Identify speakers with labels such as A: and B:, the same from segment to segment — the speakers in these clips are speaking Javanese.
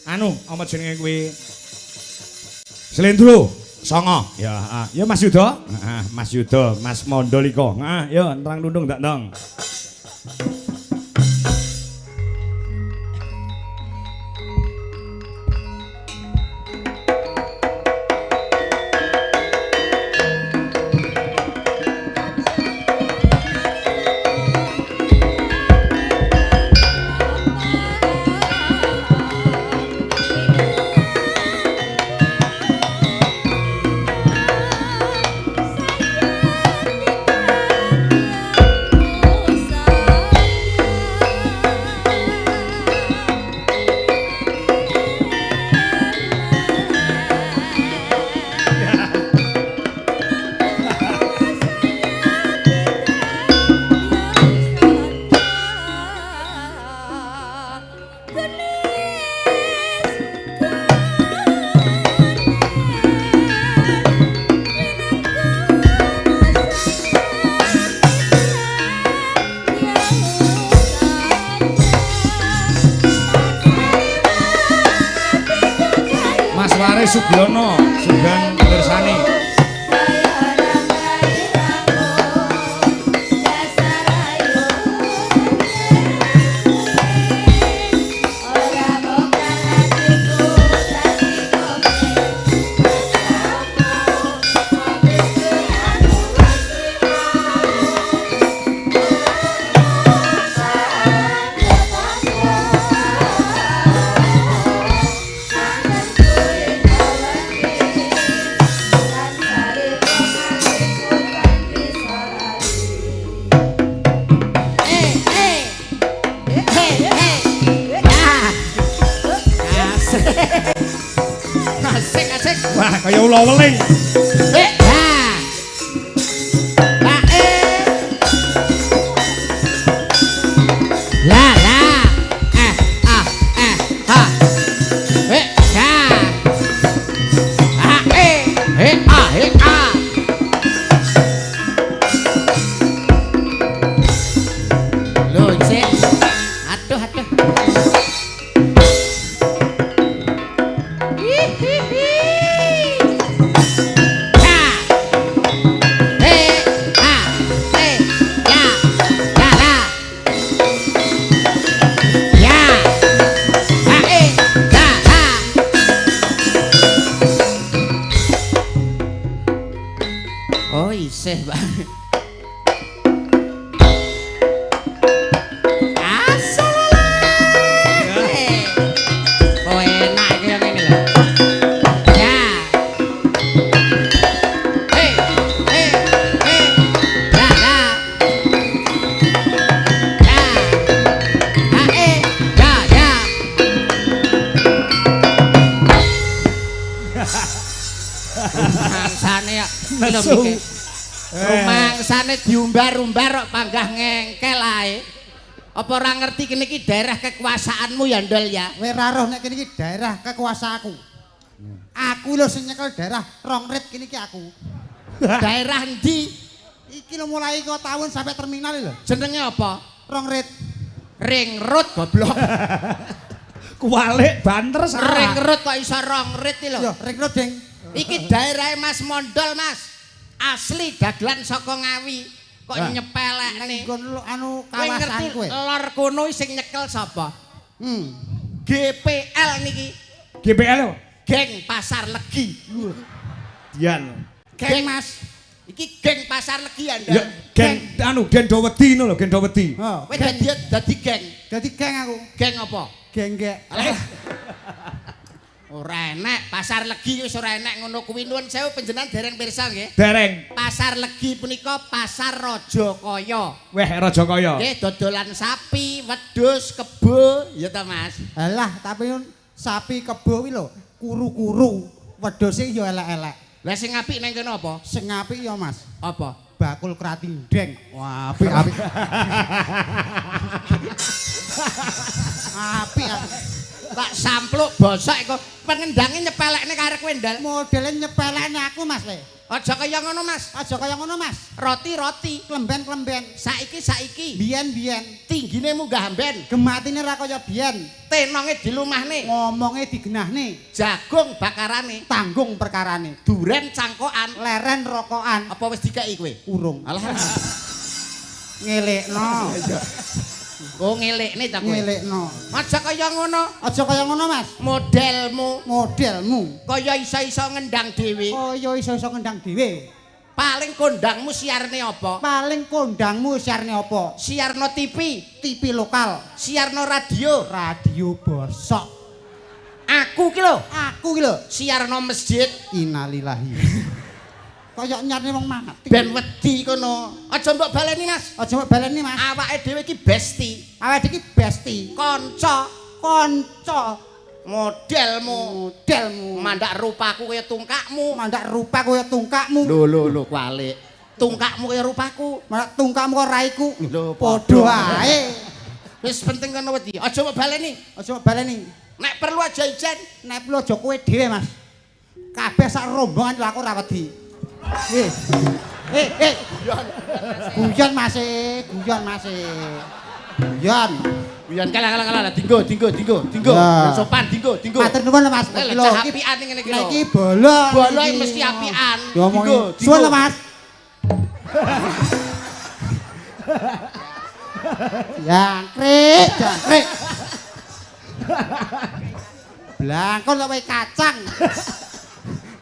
A: anu apa jenenge kuwi Slendro Songo ya Mas Yuda Mas Yuda Mas Mondoliko ya terang tundung ndak ndong Sugiono Sugeng Bersani kaya ula weling rumangsane diumbar-umbar kok panggah ngengkel ae. Apa ora ngerti kene iki daerah kekuasaanmu ya Ndol ya?
B: Kowe ora roh nek kene iki daerah kekuasaanku. Aku lho sing nyekel daerah Rongrit kene iki aku.
A: Daerah endi?
B: Iki lho mulai kok tahun sampai terminal lho.
A: Jenenge apa?
B: Rongrit.
A: Ring road goblok. Kuwalik banter salah. Ring road kok iso Rongrit iki lho.
B: Yo, ring road, Ding.
A: Iki daerah Mas Mondol, Mas. Asli dagelan saka Ngawi. Kok nyepelekne.
B: Anu kawasan kowe.
A: Lor kono sing nyekel sapa? GPL niki.
C: GPL apa?
A: Geng Pasar Legi.
C: Dian.
A: Geng Mas. Iki geng Pasar Legi ya,
C: Ya, geng anu geng Dowedi ngono lho, geng Dowedi.
A: Kowe dadi geng.
B: Dadi geng aku.
A: Geng apa?
B: Genggek.
A: Ora enek, Pasar Legi wis ora enek ngono kuwi nuwun sewu panjenengan dereng pirsa nggih.
C: Dereng.
A: Pasar Legi punika pasar Rajakaya.
C: Weh Rajakaya.
A: Nggih, dodolan sapi, wedhus, kebo, ya ta Mas.
B: Alah, tapi sapi kebo kuwi lho kuru-kuru, wedhuse ya elek-elek.
A: Lah sing apik nang kene apa?
B: Sing apik ya Mas.
A: Apa?
B: Bakul kratindeng. Wah, apik-apik. Apik.
A: Tak sampluk bosok iku pengendange nyepelekne karo kowe ndal.
B: Modele nyepelekne aku Mas le.
A: Aja kaya ngono Mas.
B: Aja kaya ngono Mas.
A: Roti-roti,
B: Klemben-klemben.
A: saiki
B: Biyen-biyen.
A: tinggine munggah mben,
B: Gematine ra kaya biyen.
A: tenonge dilumahne,
B: Ngomonge digenahne.
A: jagung bakarane,
B: Tanggung perkarane.
A: duren cangkokan.
B: Leren rokokan.
A: Apa wis dikeki kowe?
B: Urung.
A: Alah.
B: Ngelekno.
A: Oh ngelekne ta kowe.
B: Ngelekno.
A: Aja kaya ngono.
B: Aja kaya ngono Mas.
A: Modelmu
B: Kaya
A: iso-iso ngendang dhewe.
B: iso-iso ngendang dhewe.
A: Paling kondangmu siarne apa?
B: Paling kondangmu siarne apa?
A: Siarno TV,
B: TV lokal,
A: siarno radio.
B: radio bosok.
A: Aku ki lho,
B: Aku ki lho.
A: siarno masjid.
B: Innalillahi. Kaya nyarne wong mati.
A: Ben wedi kono. Aja mbok baleni Mas.
B: Aja mbok baleni Mas.
A: Awake dhewe iki besti,
B: Awake iki besti.
A: kanca,
B: Kanca
A: modelmu, mandak rupaku kaya tungkakmu.
B: mandak rupa kaya tungkakmu.
A: Lho kualik. Tungkakmu kaya rupaku.
B: Mandak tungkakmu kaya raiku.
A: Lho
B: Padha ae.
A: Wis penting kono wedi. Aja mbok baleni.
B: Aja mbok baleni.
A: Nek perlu aja ijen.
B: Nek perlu aja kowe dhewe Mas. Kabeh sak rombongan lho aku ra wedi. Guyon Mas, guyon Mas. Guyon.
A: Wiyan kalah dinggo.
B: Ya.
A: Sopan dinggo.
B: Matur nuwun lho Mas.
A: Lha cah apian ngene iki lho.
B: Iki bola.
A: Bola mesti apian.
B: Dinggo. Suwun lho Mas. Jangkrik. Blangkon kok kacang.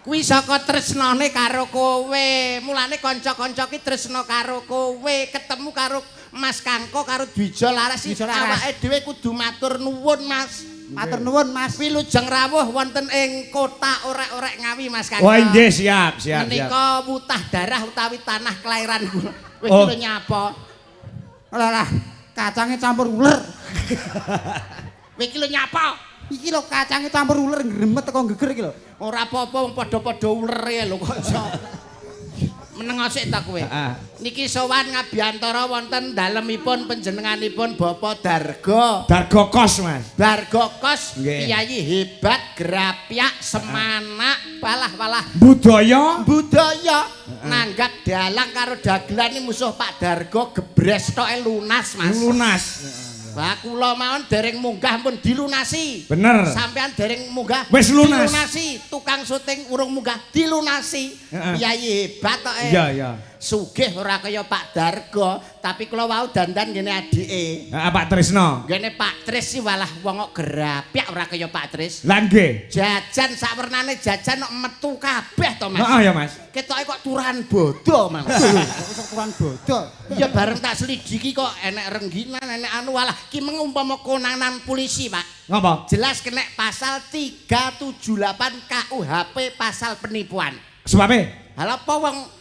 A: Kuwi saka tresnane karo kowe. Mulane kanca-kanca ki tresno karo kowe, ketemu karo Mas Kangko karo Dwija Laras. Awake dhewe kudu matur nuwun, Mas.
B: Matur nuwun, Mas.
A: Wilujeng rawuh wonten ing kota Orek-orek Ngawi, Mas Kangko.
C: Wah, nggih siap.
A: Menika wutah darah utawi tanah kelahiran kula. Kowe
C: Oh.
A: iki nyapa?
B: Alah, kacange campur uler.
A: Kowe iki lho nyapa?
B: Iki lho kacange campur uler ngremet teko geger iki lho.
A: Ora apa-apa wong padha-padha ulere lho kok iso. Meneng sik ta kowe. Niki sowan ngabiyantara wonten dalemipun panjenenganipun Bapak Darga.
C: Darga kos, Mas.
A: Darga Kos,
C: Nggih.
A: Kyai hebat, grapyak, semanak, walah.
C: Budaya.
A: Nanggap dalang karo dagelan iki musuh Pak Darga gebres toke lunas, Mas.
C: Lunas.
A: Wah kula mawon dereng munggah pun dilunasi.
C: Bener.
A: Sampean dereng munggah
C: Wis lunas.
A: dilunasi. Tukang syuting urung munggah dilunasi. Kyai hebat kok.
C: Iya.
A: Sugih ora kaya Pak Darga, tapi kula wau dandan ngene adike.
C: Pak Trisno.
A: Ngene Pak Tris sih walah wong kok gerapyak ora kaya Pak Tris.
C: Lah nggih.
A: Jajan sak wernane jajan kok metu kabeh to, Mas.
C: Heeh ya, Mas.
A: Ketoke kok turahan bodo, Mas.
B: Kok kurang bodoh.
A: Ya bareng tak selidiki kok enek rengginan, enek anu walah ki mengumpama konangan polisi, Pak.
C: Ngapa?
A: Jelas kena pasal 378 KUHP pasal penipuan.
C: Sebabe?
A: Hal apa wong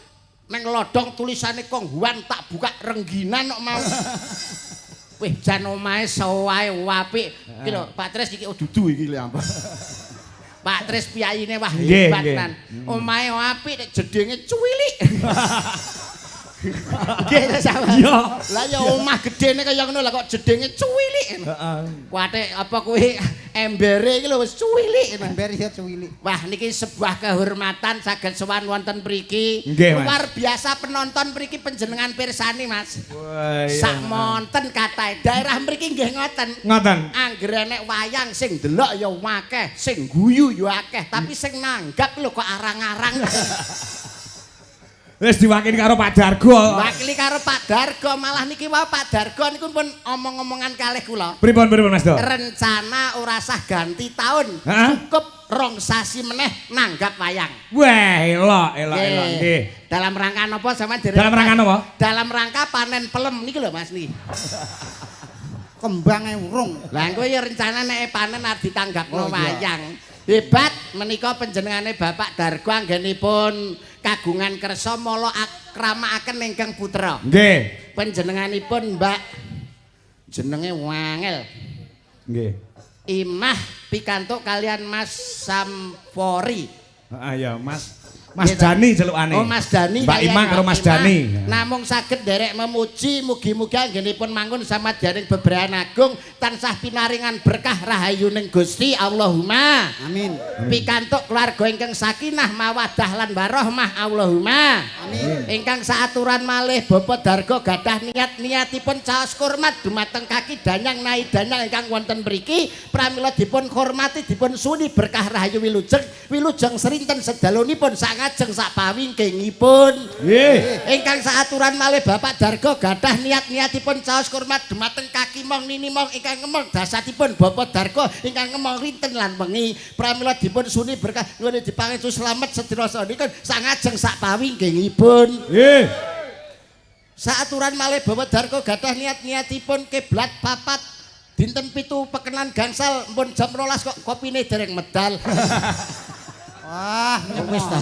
A: neng lodong tulisane konghuan tak buka rengginan kok mau. Wih jan omahe sawae apik. Iki lho Pak Tris iki dudu iki lho ampun. Pak Tris piyayine wah hebat tenan. Omahe apik nek jedenge cuwilik. Nggih ta sampeyan.
C: Iya.
A: Lah ya omah gedene kaya ngono lah kok jedenge cuwilik.
C: Heeh.
A: Kuwatik apa kuwi embere iki lho wis cuwilik.
B: Ember ya cuwili.
A: Wah niki sebuah kehormatan saged sowan wonten mriki.
C: Nggih, Mas.
A: Luar biasa penonton mriki panjenengan pirsani, Mas.
C: Wah, iya.
A: Sak monten katahe daerah mriki nggih ngoten.
C: Ngoten.
A: Angger enek wayang sing delok ya akeh, sing guyu ya akeh, tapi sing nanggap lho kok arang-arang.
C: Wis diwakili karo Pak Darga.
A: Wakili karo Pak Darga, malah niki wae Pak Darga niku pun omong-omongan kalih kula.
C: Pripun Mas Do?
A: Rencana ora sah ganti tahun.
C: Hah?
A: Cukup rong sasi meneh nanggap wayang.
C: Wah, elok nggih.
A: Dalam rangka napa sampean
C: Dalam rangka napa?
A: Dalam rangka panen pelem niki lho Mas niki.
B: Kembange urung.
A: Lah engko ya rencana nek panen arep ditanggapno
B: Oh, iya.
A: wayang. Hebat menika panjenengane Bapak Darga anggenipun kagungan kersa mala akramakaken ingkang putra.
C: Nggih.
A: Panjenenganipun Mbak jenenge wangel.
C: Nggih.
A: Imah pikantuk kalian Mas Sampori.
C: Heeh ya, Mas. Mas Dani celukane.
A: Oh Mas Dani.
C: Mbak Ima karo Mas Dani.
A: Namung saged derek memuji mugi-mugi anggenipun manggon samadyaning bebrayan agung tansah pinaringan berkah rahayuning Gusti Allahumma.
B: Amin.
A: Pikantuk keluarga ingkang sakinah mawaddah lan warahmah Allahumma.
B: Amin.
A: Ingkang saaturan malih Bapak Dargo gadah niat-niatipun caos kurmat dumateng kaki danyang nai danyang ingkang wonten mriki pramila dipun hormati dipun suni berkah rahayu wilujeng serinten sedalunipun sangajeng sapawingkingipun.
C: Nggih.
A: Ingkang saaturan malih Bapak Dargo gadah niat-niatipun caos kurmat dumateng kaki mong nini mong ingkang ngemong dasatipun Bapak Dargo ingkang ngemong rinten lan wengi pramila dipun suni berkah nuwun dipangestu slamet sedina sanika sangajeng sapawingkingipun.
C: Nggih.
A: Saaturan malih Bapak Dargo gadah niat-niatipun kiblat papat dinten 7 pekenan gangsal pun jam 12 kok kopine dereng medal.
B: Wah,
A: Wis ta.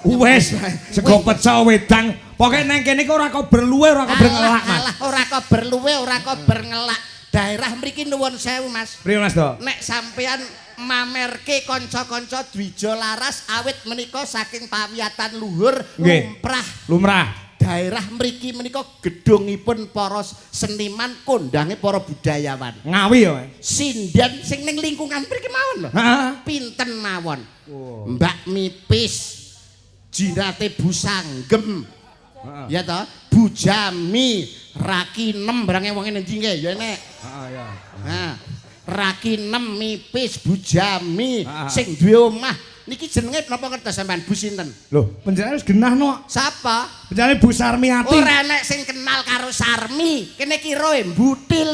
C: Wes sego pecel wedang. Pokoke nang kene kok ora kok berluwe ora kok berngelak, Mas.
A: Alah ora kok berluwe ora kok berngelak. Daerah mriki nuwun sewu, Mas.
C: Priye Mas Do?
A: Nek sampeyan mamerke kanca-kanca dwija laras awit menika saking pawiyatan luhur
C: Nggih. Lumrah.
A: daerah mriki menika gedungipun para seniman kondange para budayawan.
C: Ngawi ya, Mas.
A: Sindian sing ning lingkungan mriki mawon lho.
C: Heeh.
A: Pinten mawon.
C: Oh.
A: Mbak Mipis, Jinate Busanggem.
C: Heeh.
A: Ya toh, Bujami, Rakinem barange wong endi nggih ya nek.
C: Heeh ya.
A: Nah, Rakinem, Mipis, Bujami sing duwe omah niki jenenge napa ngertos sampean Bu sinten?
C: Lho, penjenengan wis genah no.
A: Sapa?
C: Penjenengan Bu Sarmiati.
A: Ora enek sing kenal karo Sarmi, kene kira mbutil.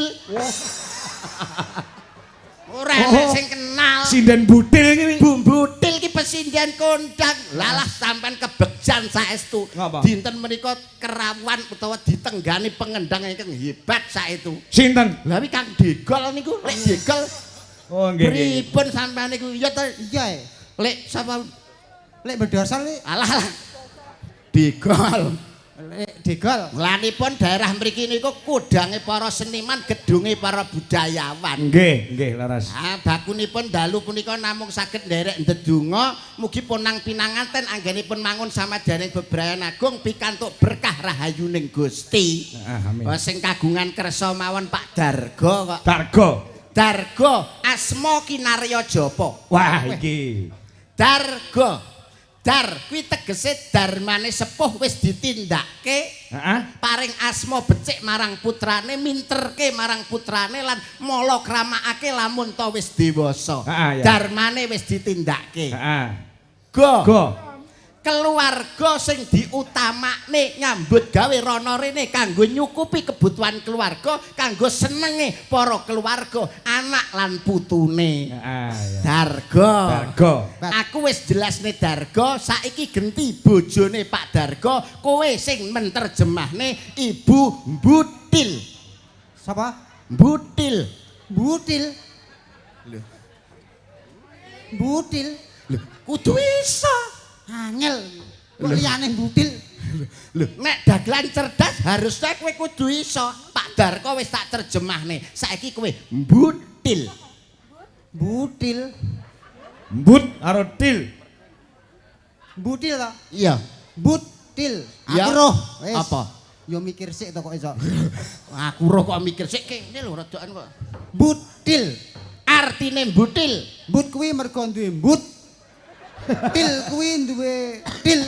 A: Ora enek sing kenal.
C: Sinden Butil iki.
A: Bu Butil ki pesindian kondang. Lalah sampean kebegjan saestu.
C: Ngapa?
A: Dinten menika kerawan utawa ditenggani pengendang ingkang hebat saestu.
C: Sinten?
A: Lah wi Kang Degol niku, lek Degol
C: Oh nggih nggih.
A: pripun sampean niku? Ya to,
B: Iya.
A: lek sapa?
B: Lek berdasar lek
A: Alah. Degol.
B: Degol.
A: Lanipun daerah mriki niku kudange para seniman, gedunge para budayawan.
C: Nggih laras.
A: Bakunipun dalu punika namung saged nderek ndedonga mugi punang pinanganten anggenipun mangun samadyaning bebrayan agung pikantuk berkah rahayuning Gusti.
C: Amin.
A: Sing kagungan kersa mawon Pak Dargo kok.
C: Dargo.
A: Asma kinarya japa.
C: Wah iki.
A: Dargo. Dar kuwi tegese darmane sepuh wis ditindakke.
C: Heeh.
A: Paring asma becik marang putrane, minterke marang putrane lan mala kramakake lamun ta wis dewasa.
C: Ya.
A: Darmane wis ditindakke.
C: Heeh.
A: Go. Keluarga sing diutamakne nyambut gawe rono rene kanggo nyukupi kebutuhan keluarga, kanggo senenge para keluarga, anak lan putune.
C: Heeh.
A: Dargo. Aku wis jelasne Dargo, saiki genti bojone Pak Dargo, kowe sing menterjemahne Ibu Mbutil.
B: Sapa?
A: Mbutil.
B: Butil. Butil.
A: Lho, kudu iso.
B: Angel. Kok liyane butil.
A: Lho, nek dagelan cerdas harusnya kowe kudu iso. Pak Dargo wis tak terjemahne. Saiki kowe Mbutil.
B: Butil.
C: Mbut karo til.
B: Butil ta?
A: Iya.
B: Butil.
A: Ya.
B: Aku roh. Wis.
A: Apa?
B: Yo mikir sik to kok iso.
A: Aku roh kok mikir sik kene lho rodokan kok.
B: Butil.
A: Artine mbutil.
B: But kuwi mergo duwe but. Til kuwi duwe til.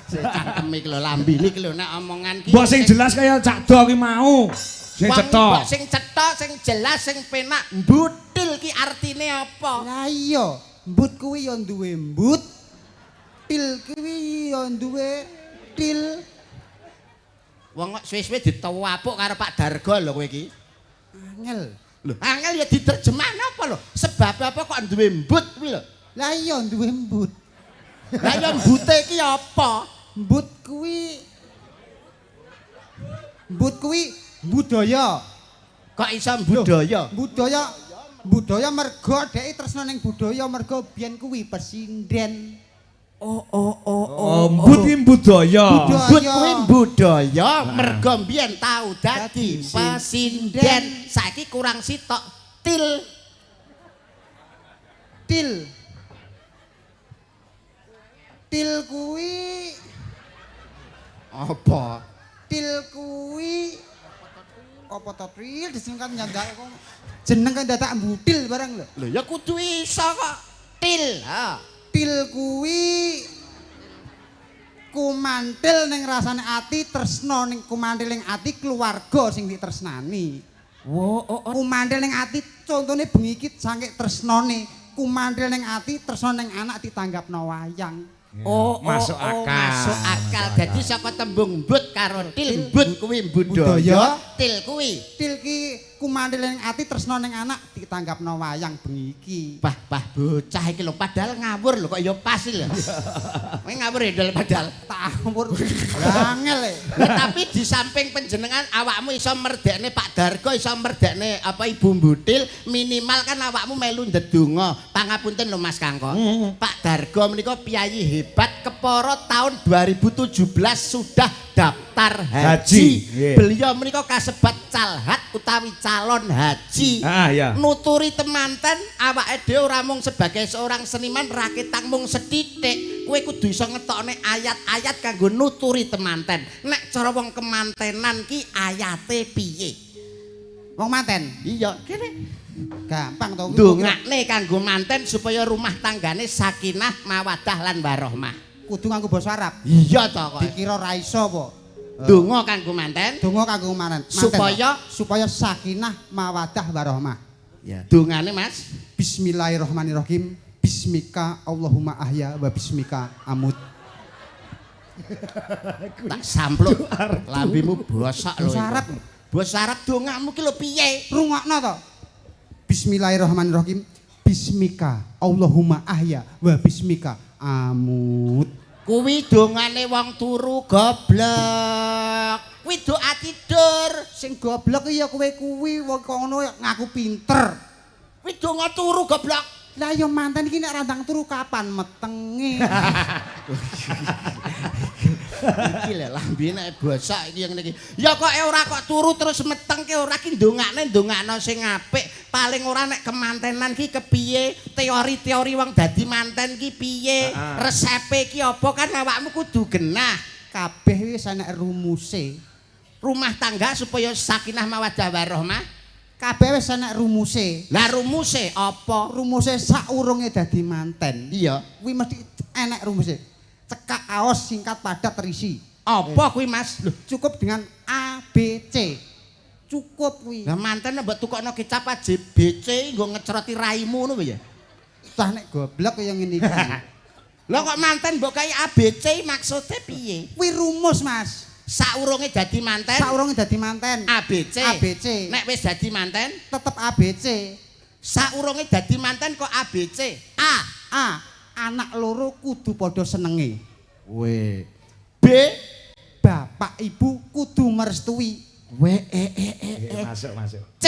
A: Cangkeme iki lho lambene iki lho nek omongan ki.
C: Mbok sing jelas kaya Cak Do kuwi mau. Sing cetha.
A: Sing cetha, sing jelas, sing penak. Mbutil ki artine apa?
B: Lah iya, but kuwi yo duwe but. Til kuwi yo duwe til.
A: Wong kok suwe-suwe ditawapuk karo Pak Dargo lho kowe iki.
B: Angel.
A: Lho, angel ya diterjemahne apa lho? Sebab apa kok duwe mbut kuwi lho?
B: Lah iya duwe but.
A: Lah ya mbute iki apa?
B: But kuwi budaya.
A: Kok iso budaya?
B: Budaya mergo dhek tresna ning budaya mergo biyen kuwi pesinden.
C: Oh, mbut iki budaya.
A: But kuwi budaya mergo mbiyen tau dadi pesinden. Saiki kurang sitok til.
B: Til. Til kuwi
A: Apa?
B: til kuwi apa to tril disingkat nyandak kok. Jeneng kan dadak mbutil barang lho.
A: Lho ya kudu iso kok. Til. Ha.
B: Til kuwi kumantil ning rasane ati tresna ning kumantil ning ati keluarga sing ditresnani. Kumantil ning ati contone bengi iki saking tresnane. Kumantil ning ati tresna ning anak ditanggapno wayang.
C: Masuk akal.
A: Masuk akal. Dadi saka tembung mbut karo til, mbut kuwi budaya, til kuwi.
B: Til ki kumantil ning ati tresna ning anak ditanggapno wayang bengi iki.
A: Bah bocah iki lho padahal ngawur lho kok ya pas lho. Kowe ngawur ya padahal.
B: Tawur angel e.
A: Nah, tapi di samping panjenengan awakmu iso merdekne Pak Dargo, iso merdekne apa Ibu Mbutil, minimal kan awakmu melu ndedonga. Pangapunten lho Mas Kangko. Pak Dargo menika piyayi hebat keporo tahun 2017 sudah daftar haji. Beliau menika kasebat calhat utawi calon haji.
C: Ya.
A: Nuturi temanten awake dhewe ora mung sebagai seorang seniman raketang mung sethithik. Kowe kudu iso ngetokne ayat-ayat kanggo nuturi temanten. Nek cara wong kemantenan ki ayate piye?
B: Wong manten.
A: Iya, kene.
B: Gampang to kuwi.
A: Dongakne kanggo manten supaya rumah tanggane sakinah, mawaddah lan warahmah.
B: Kudu nganggo basa Arab.
A: Iya to kok.
B: Dikira ra iso apa?
A: Donga kanggo manten.
B: Donga kanggo manten. Supaya sakinah, mawaddah warahmah.
A: Ya, dongane Mas.
B: Bismillahirrahmanirrahim. Bismika Allahumma ahya wa bismika amut.
A: Tak sampluk lambimu bosok lho.
B: Basa Arab.
A: Basa Arab dongamu ki lho piye?
B: Rungokno to. Bismillahirrahmanirrahim. Bismika Allahumma ahya wa bismika amut.
A: Kuwi dongane wong turu goblok. Kuwi doa tidur.
B: Sing goblok ya kowe kuwi wong kono ngaku pinter.
A: Kuwi donga turu goblok.
B: Lah ya manten iki nek randang turu kapan metenge.
A: Iki lho lambene bosok iki yang niki. Ya kok ora kok turu terus metengke ora ki ndongakno sing apik. Paling ora nek kemantenan ki kepiye? Teori-teori wong dadi manten ki piye? Resepe ki apa kan awakmu kudu genah.
B: Kabeh wis ana rumuse.
A: Rumah tangga supaya sakinah mawaddah warahmah.
B: Kabeh wis ana rumuse.
A: Lah rumuse apa?
B: Rumuse saurunge dadi manten.
A: Iya.
B: Kuwi mesti enek rumuse. Cekak aos singkat padat terisi.
A: Apa kuwi Mas?
B: Loh, cukup dengan A B C. Cukup kuwi.
A: Lah manten mbok tukokno kecap aja BC nggo ngecroti raimu ngono ya.
B: Tah nek goblok kaya ngene iki.
A: Lah kok manten mbok kaya ABC maksude piye?
B: Kuwi rumus, Mas.
A: Saurunge dadi manten.
B: Saurunge dadi manten.
A: ABC.
B: ABC.
A: Nek wis dadi manten,
B: Tetep ABC.
A: saurunge dadi manten kok ABC.
B: A. Anak loro kudu padha senenge.
A: W. B.
B: Bapak ibu kudu merestui.
A: W.
C: Masuk.
A: C.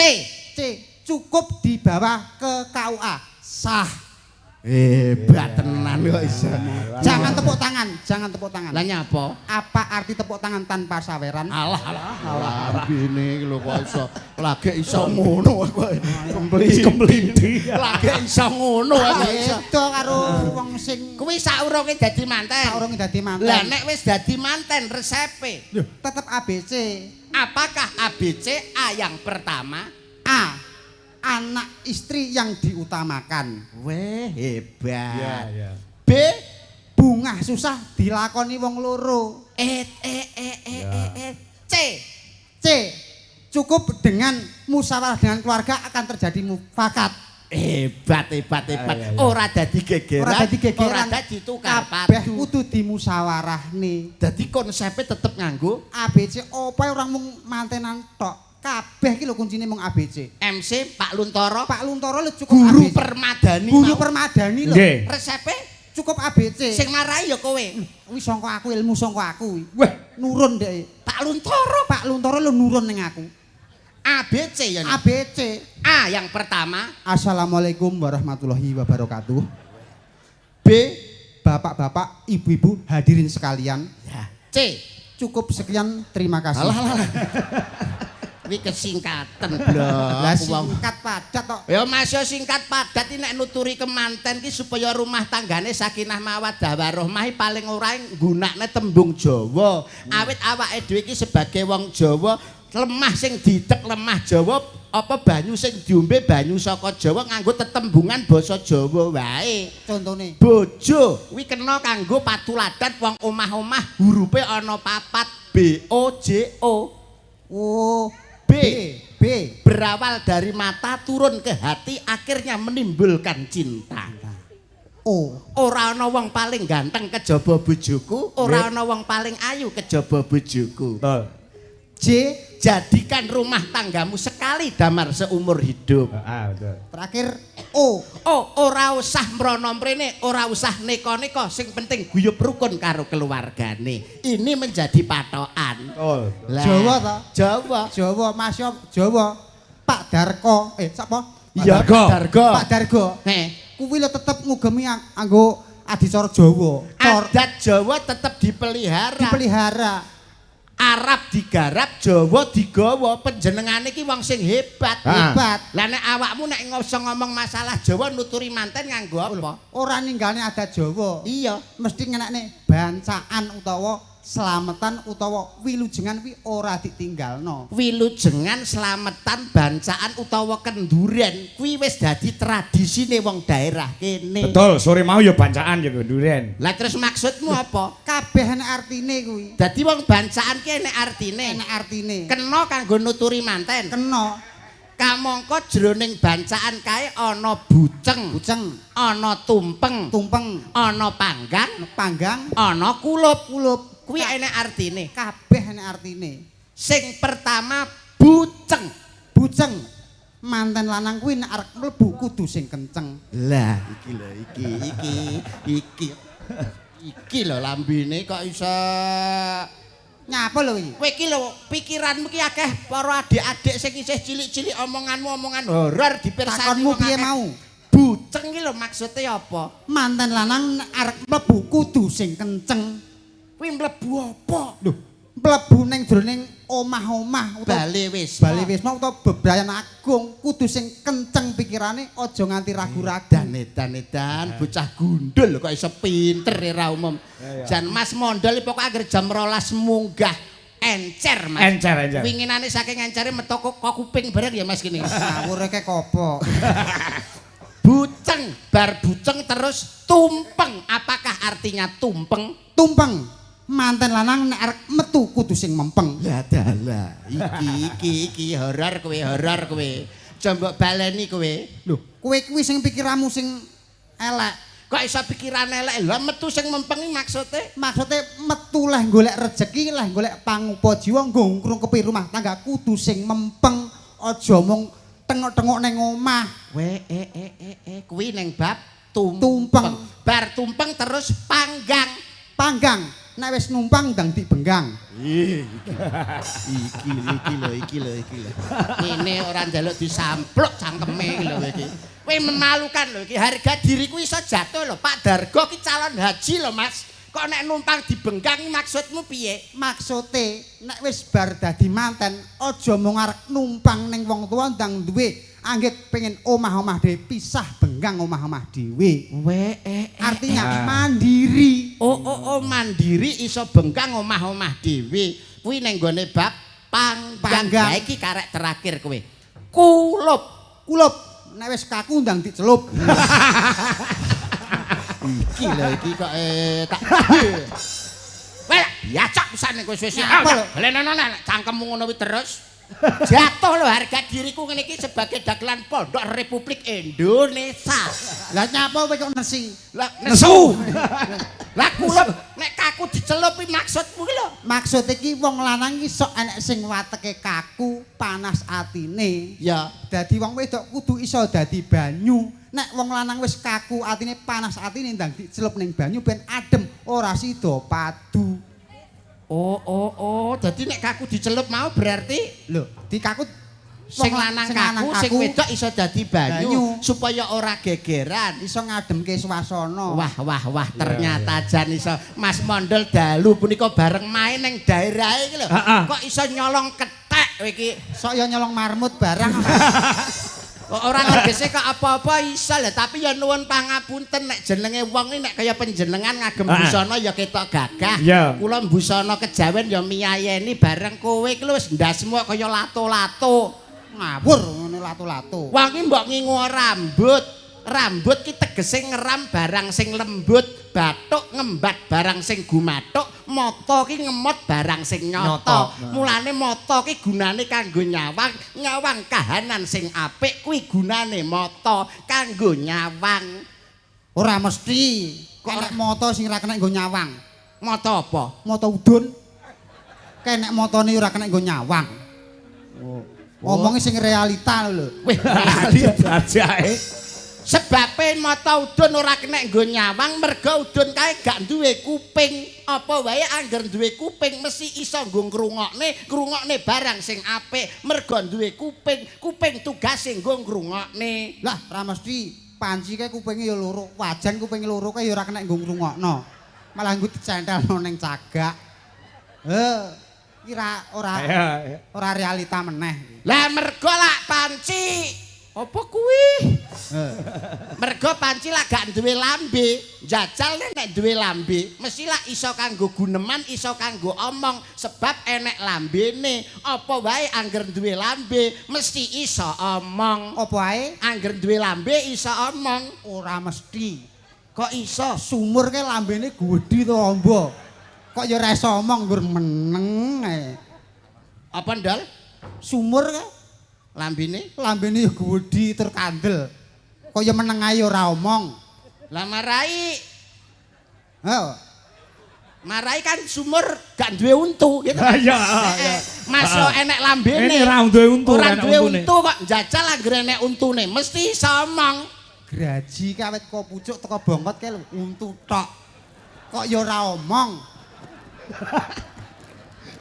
B: Cukup dibawa ke KUA. Sah.
A: Hebat tenan kok iso.
B: Jangan tepuk tangan.
A: Lah nyapa?
B: Apa arti tepuk tangan tanpa saweran?
A: Alah bene lho kok iso. Lagi iso ngono kok. Kempliti. Lagi iso ngono kok iso.
B: Itu karo wong sing
A: Kuwi saurunge dadi manten.
B: saurunge dadi manten.
A: Lah nek wis dadi manten resepe.
B: Tetep ABC.
A: Apakah ABC? A yang pertama.
B: A. Anak istri yang diutamakan.
A: Weh hebat.
C: Iya.
A: B.
B: Bungah susah dilakoni wong loro. C. Cukup dengan musyawarah dengan keluarga akan terjadi mufakat.
A: Hebat. Ora dadi gegeran. Ora dadi tukar
B: Kabeh
A: padu.
B: kudu dimusyawarahne.
A: Dadi konsepnya tetep nganggo
B: ABC apa orang mung mantenan tok. Kabeh ki lho kuncine mung ABC.
A: MC Pak Luntoro.
B: Pak Luntoro lho cukup
A: Guru
B: ABC.
A: Permadani.
B: Guru
A: mau.
B: Permadani lho.
C: Nggih.
A: Resepe
B: Cukup ABC.
A: sing marai ya kowe.
B: Kuwi sangka aku ilmu sangka aku.
C: Wah,
B: Nurun dek.
A: Pak Luntoro.
B: Pak Luntoro lho nurun ning aku.
A: ABC ya.
B: ABC.
A: A yang pertama.
B: Assalamualaikum warahmatullahi wabarakatuh.
A: B.
B: Bapak-bapak, ibu-ibu, hadirin sekalian.
A: Ya. C.
B: Cukup sekian, terima kasih.
A: Alah. Kuwi kesingkatan blok.
B: Lah singkat padat tok.
A: Ya Mas yo singkat padat iki nek nuturi kemanten ki supaya rumah tanggane sakinah mawaddah warahmah paling ora nggunakne tembung Jawa. Awit awake dhewe iki sebagai wong Jawa lemah sing didek lemah Jawa apa banyu sing diombe banyu saka Jawa nganggo tetembungan basa Jawa wae.
B: Contone
A: Bojo kuwi kena kanggo patuladan wong omah-omah hurufe ana papat B O J O.
B: oh
A: B berawal dari mata turun ke hati akhirnya menimbulkan cinta.
B: oh
A: Ora ana wong paling ganteng kejaba bojoku, ora ana wong paling ayu kejaba bojoku.
C: Betul.
B: J
A: Jadikan rumah tanggamu sekali damar seumur hidup.
C: Betul.
B: terakhir O
A: Oh, ora usah mrono mrene, ora usah neko-neko, sing penting guyub rukun karo keluargane. Ini menjadi patokan.
C: Betul.
A: Lah,
B: Jawa ta?
A: Jawa.
B: Mas Yop Jawa Pak Darko sapa
A: Iya,
C: Dargo.
A: Dargo.
B: Pak Dargo kuwi lho tetep ngugemi anggo adicara Jawa
A: Adat Jawa tetap dipelihara.
B: dipelihara
A: Arab digarap, Jawa digawa. Penjenengane iki wong sing hebat.
B: hebat
A: Lah nek awakmu nek ngomong masalah Jawa nuturi manten nganggo apa?
B: ora ninggalne adat Jawa
A: Iya.
B: mesti ngenekne bancaan utawa slametan utawa wilujengan kuwi ora ditinggalno.
A: Wilujengan, slametan, bancaan utawa kenduren kuwi wis dadi tradisine wong daerah kene.
C: Betul, sore mau ya bancaan ya duren.
A: Lah terus maksudmu apa?
B: Kabeh enek artine kuwi.
A: Dadi wong bancaan ki enek artine.
B: Enek artine.
A: Kena kanggo nuturi manten.
B: Kena
A: Kamangka jroning bancaan kae ana buceng,
B: buceng,
A: ana tumpeng, ana
B: panggang,
A: ana kulup.
B: Kuwi
A: Kuwi enek artine.
B: kabeh enek artine.
A: Sing pertama buceng.
B: Buceng. Manten lanang kuwi nek arep mlebu kudu sing kenceng.
A: Lah iki lho iki lho lambene kok iso
B: Nyapa lho iki?
A: kowe iki lho pikiranmu ki akeh para adik-adik sing isih cilik-cilik omonganmu omongan horor dipirsani
B: Takonmu
A: wong
B: piye
A: akeh.
B: mau?
A: Buceng ki lho maksude apa?
B: Manten lanang nek arep mlebu kudu sing kenceng.
A: Kuwi mlebu apa?
B: Lho, mlebu ning jroning omah-omah utawa
A: Bale wis.
B: Bali Wisma utawa bebrayan agung kudu sing kenceng pikirane aja nganti ragu-ragu.
A: Dan bocah gundul kok iso pinter ora umum. Jan Mas Mondol pokoke anggere jam 12 munggah encer Mas.
C: Encer.
A: Winginane saking encere metu kok kuping bareng ya Mas kene.
B: Ngawure ke kopok.
A: Buceng, bar buceng terus tumpeng. Apakah artinya tumpeng?
B: Tumpeng. Manten lanang nek arep metu kudu sing mempeng.
A: Lah dalah, iki horor kowe. Coba baleni kowe.
B: Lho, kowe kuwi sing pikiranmu sing elek.
A: Kok iso pikiran elek? Lah metu sing mempengi maksude?
B: Maksude metu leh golek rejeki, leh golek pangupa jiwa nggo ngrungkepi rumah tangga kudu sing mempeng. Aja mung tengok-tengok ning omah.
A: Kuwi ning bab
B: Tumpeng.
A: Bar tumpeng terus
B: Panggang. Nek wis numpang ndang dibenggang.
A: Iki lho. Ini ora njaluk disampluk cangkeme iki lho iki. Kowe memalukan lho iki. Harga diriku iso jatuh lho. Pak Dargo ki calon haji lho Mas. Kok nek numpang dibenggang maksudmu piye?
B: Maksude nek wis bar dadi manten aja mung arep numpang ning wong tuwa ndang duwe anggit pengen omah-omah dhewe pisah benggang omah-omah dhewe. Artinya mandiri.
A: Oh mandiri iso benggang omah-omah dhewe. Kuwi ning gone bab panggang. Iki karek terakhir kowe. Kulup
B: nek wis kaku ndang dicelup.
A: Iki lho iki kok tak. Wah, biacak pisane kowe wis.
B: Apa lho?
A: Lenono nek cangkemmu ngono kuwi terus. Jatuh lho harga diriku ngene iki sebagai dagelan pondok Republik Indonesia.
B: Lah nyapa kowe kok nesi?
A: Lah
C: Nesu.
A: Lah kulup nek kaku dicelup iki maksudmu ki lho.
B: Maksud iki wong lanang iki sok enek sing wateke kaku, panas atine.
A: Ya,
B: Dadi wong wedok kudu iso dadi banyu. Nek wong lanang wis kaku atine, panas atine ndang dicelup ning banyu ben adem, ora sida padu.
A: Oh, dadi nek kaku dicelup mau berarti
B: Lho, dikakut
A: sing lanang kaku, sing wedok iso dadi banyu supaya ora gegeran.
B: iso ngademke swasana.
A: Wah, ternyata jan iso Mas Mondol dalu punika bareng main ning daerah iki lho. Kok iso nyolong kethek kowe iki.
B: Sok ya nyolong marmut barang.
A: Ora ngegese kok apa-apa iso lho, tapi ya nuwun pangapunten nek jenenge wong iki nek kaya panjenengan ngagem busana ya ketok gagah. Kula busana kejawen ya miyayeni bareng kowe iki lho wis ndasmu kaya lato-lato.
B: Ngawur ngene lato-lato.
A: Wong iki mbok ngingu rambut. Rambut ki tegese ngeram barang sing lembut, bathuk ngembat barang sing gumathuk, mata ki ngemot barang sing nyoto. Mulane mata ki gunane kanggo nyawang, nyawang kahanan sing apik kuwi gunane mata kanggo nyawang.
B: Ora mesti. Kok nek mata sing ora kena nggo nyawang.
A: Mata apa?
B: Mata udun. Kenek matane ora kena nggo nyawang. Omongnya sing realita lho.
A: Wih,
C: ajae.
A: Sebabe mata udun ora kena nggo nyawang merga udun kae gak duwe kuping. Apa wae angger duwe kuping mesti iso nggo ngrungokne barang sing apik. Merga duwe kuping tugase nggo ngrungokne.
B: Lah ra mesti panci kae kupinge ya loro, wajan kupinge loro kae ya ora kena nggo ngrungokno. Malah nggo dicentelno ning cagak. Kira ora realita meneh.
A: Lah merga lak panci apa kuwi? Merga panci lak gak duwe lambe, jajal nek duwe lambe, mesti lak iso kanggo guneman, iso kanggo omong sebab enek lambene. Apa wae angger duwe lambe mesti iso omong.
B: Apa wae
A: angger duwe lambe iso omong?
B: Ora mesti.
A: Kok iso?
B: Sumur ke lambene gedhi to amba. Kok ya ora iso omong nggur meneng ae.
A: Apa ndal?
B: Sumur ke
A: lambene
B: ya gedhi tur kandel. Kok ya meneng ae ora omong.
A: Lah marai.
B: Marai
A: kan sumur gak duwe untu gitu.
C: Iya.
A: Masuk enek lambene.
C: Ini ora duwe untu,
A: ora duwe untu kok njajal anggere enek untune mesti iso omong.
B: Graji kawit kok pucuk teko bongkot kae untu tok. Kok ya ora omong.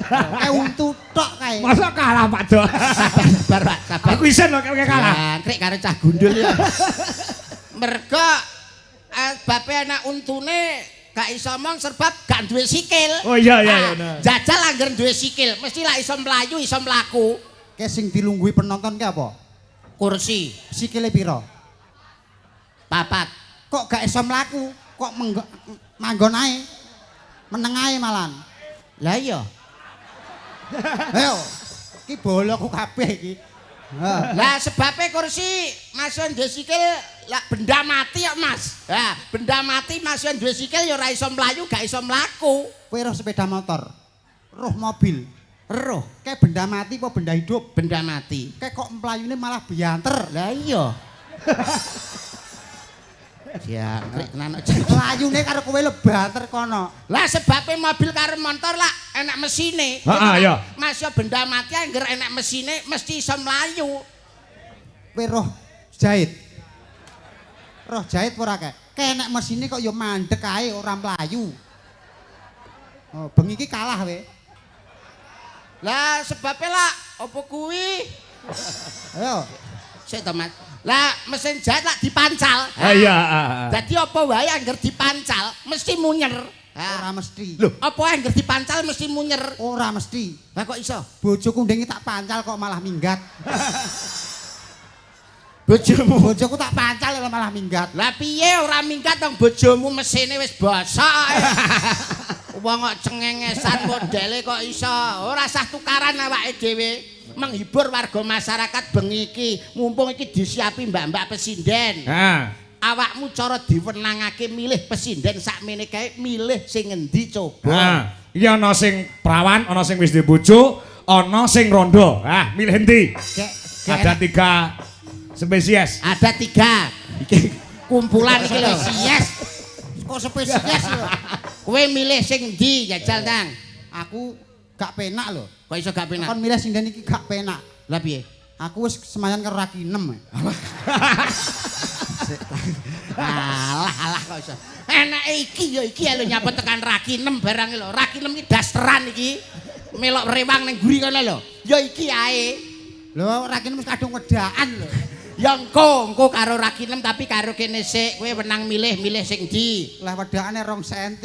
B: Kayak untu tok kae.
C: Masa kalah Pak Dok?
A: Sabar Pak, sabar.
C: Aku isen lho kalah.
A: Jangkrik karo cah gundul ya. Merga bape anak untune gak iso omong sebab gak duwe sikil.
C: Oh iya.
A: Jajal angger duwe sikil, mesti lah iso mlayu, iso mlaku.
B: Kae sing dilungguhi penonton ki apa?
A: Kursi.
B: Sikile pira?
A: 4.
B: Kok gak iso mlaku? Kok manggon ae? Meneng ae malan.
A: Lah iya.
B: Ayo. Ki bolokku kabeh iki.
A: Lah sebabe kursi masuk duwe sikil lah benda mati ya Mas. Lah benda mati masuk duwe sikil ya ora iso mlayu, gak iso mlaku.
B: Kowe roh sepeda motor, roh mobil,
A: roh
B: kayak benda mati apa benda hidup?
A: Benda mati.
B: Kayak kok mlayune malah bianter.
A: Lah iya. Ya, tenan aja.
B: Layune karo kowe le banter kono.
A: Lah sebabe mobil karo motor lah enak mesine.
C: Heeh, ya.
A: Masuk benda mati angger enak mesine mesti iso mlayu.
B: Kowe roh jahit. Roh jahit ora kae? Kayak enak mesine kok ya mandek ae ora mlayu. Oh, bengi iki kalah kowe.
A: Lah sebabe lah apa kuwi?
B: Ayo.
A: Sik to Mas. Lah mesin jahit lak dipancal.
C: Iya.
A: Dadi apa wae angger dipancal mesti munyer.
B: Ora mesti.
C: Lho,
A: apa angger dipancal mesti munyer?
B: Ora mesti.
A: Lah kok iso?
B: Bojoku ndenge tak pancal kok malah minggat.
A: Bojoku
B: tak pancal kok malah minggat.
A: Lah piye ora minggat dong bojomu mesine wis bosok. Wong kok cengengesan modele kok iso. Ora sah tukaran awake dhewe. Menghibur warga masyarakat bengi iki mumpung iki disiapi mbak-mbak pesinden. Awakmu cara diwenangake milih pesinden sakmene kae milih sing ngendi coba.
C: Iki ana sing prawan, ana sing wis duwe bojo, ana sing rondo. Milih endi? Ada 3 spesies.
A: Ada 3. Iki kumpulan iki lho. Spesies. Kok spesies lho. Kowe milih sing ndi jajal Tang?
B: Aku gak penak lho.
A: Kok iso gak penak?
B: Kon milih sing den iki gak penak.
A: Lah piye?
B: Aku wis semayan karo Rakinem.
A: Alah kok iso. Enake iki ya iki lho nyapet tekan Rakinem barang lho. Rakinem iki dasteran iki. Melok rewang ning guri kono lho. Ya iki ae.
B: Lho Rakinem wis kadung wedaan lho.
A: Ya engko karo Rakinem tapi karo kene sik kowe wenang milih sing ndi.
B: Lah wedakane 2 cm.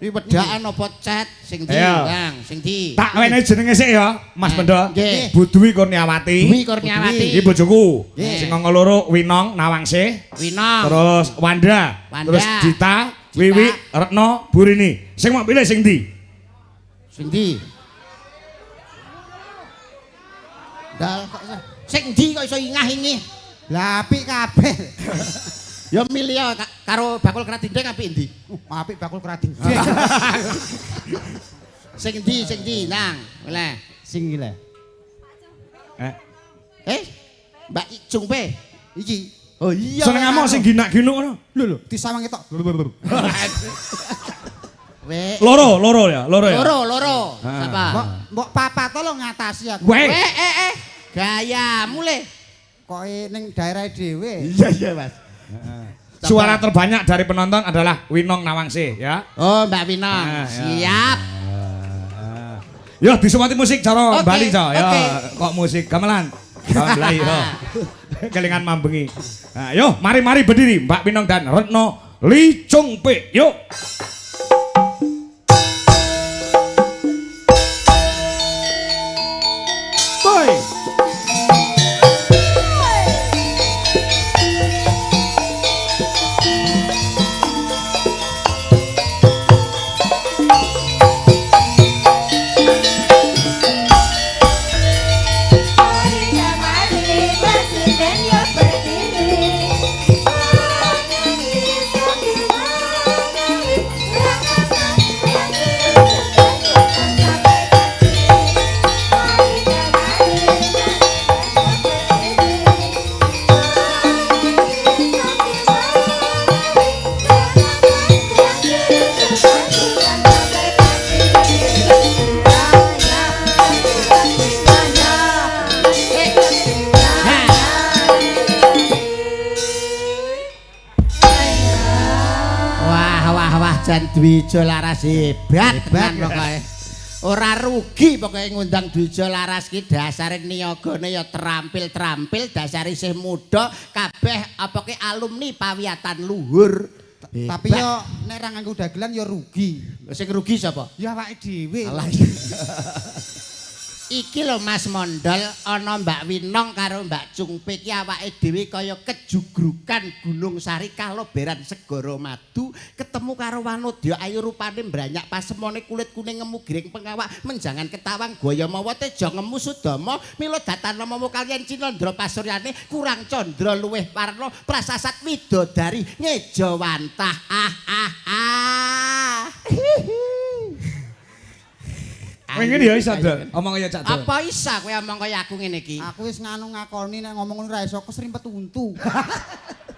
A: Iki wedakan apa cet sing ndi,
C: Ayo.
A: Kang? Sing ndi?
C: Tak wenehi jenenge sik ya, Mas Bendo.
A: Nggih.
C: Bu Dwi Kurniawati.
A: Dwi Kurniawati.
C: Iki bojoku.
A: Nggih.
C: Sing ngomong loro Winong Nawangsih.
A: Winong.
C: Terus Wanda.
A: Wanda.
C: Terus Dita, Wiwi, Retno, Burini. Sing mau pilih sing ndi?
A: Sing ndi? Dal kok sing ndi kok iso ingah-ingih?
B: Lah apik kabeh.
A: Ya milih ya karo bakul keradindeng apik ndi?
B: Apik bakul kerading.
A: Sing ndi, Nang? Oleh.
B: Sing iki le.
A: Mbak Jungpe.
B: Iki.
A: Oh iya.
C: Senengamu sing ginak-ginuk ngono.
B: Lho, disawang ketok.
A: Wek.
C: Loro ya.
A: Loro. Sapa?
B: Mbok papa tolong ngatasi aku.
C: Weh.
A: Gayamu le.
B: Kok ning daerah dhewe.
A: Iya, Mas.
C: Suara terbanyak dari penonton adalah Winong Nawangsih ya.
A: Oh, Mbak Winong.
C: Ya.
A: Siap.
C: Yo disumati musik cara
A: Oke,
C: Bali co. Yo
A: oke.
C: kok musik gamelan. Gamelan Bali yo. Kelingan mambengi. Nah, yo mari berdiri Mbak Winong dan Retno Li Chung Pe. Yuk. Boy.
A: Jan Dwijo Laras hebat tenan pokoke. Ora rugi pokoke ngundang Dwijo Laras ki dasare niyagane ya terampil, dasare isih muda, kabeh apa ki alumni pawiatan luhur.
B: Tapi yo nek ra nganggo dagelan yo rugi.
A: Sing rugi sapa?
B: Ya awake dhewe.
A: Alah. Iki lho Mas Mondol ana Mbak Winong karo Mbak Cungpe ki awake dhewe kaya kejugrukan Gunung Sari kaloberan Segara Madu ketemu karo Wanodya ayu rupane mbranyak pasemone kulit kuning ngemu giring pengawak menjangan ketawang gaya mawa teja ngemu sudama mila datana momo kaliyan Cinandra pasuryane kurang candra luweh warna prasasat widodari ngejawantah
C: Pengen ya isa Dol. Omong kaya Cak Dol.
A: Apa isa kowe omong kaya aku ngene iki?
B: Aku wis nganu ngakoni nek ngomong ngono ra iso keserimpet untu.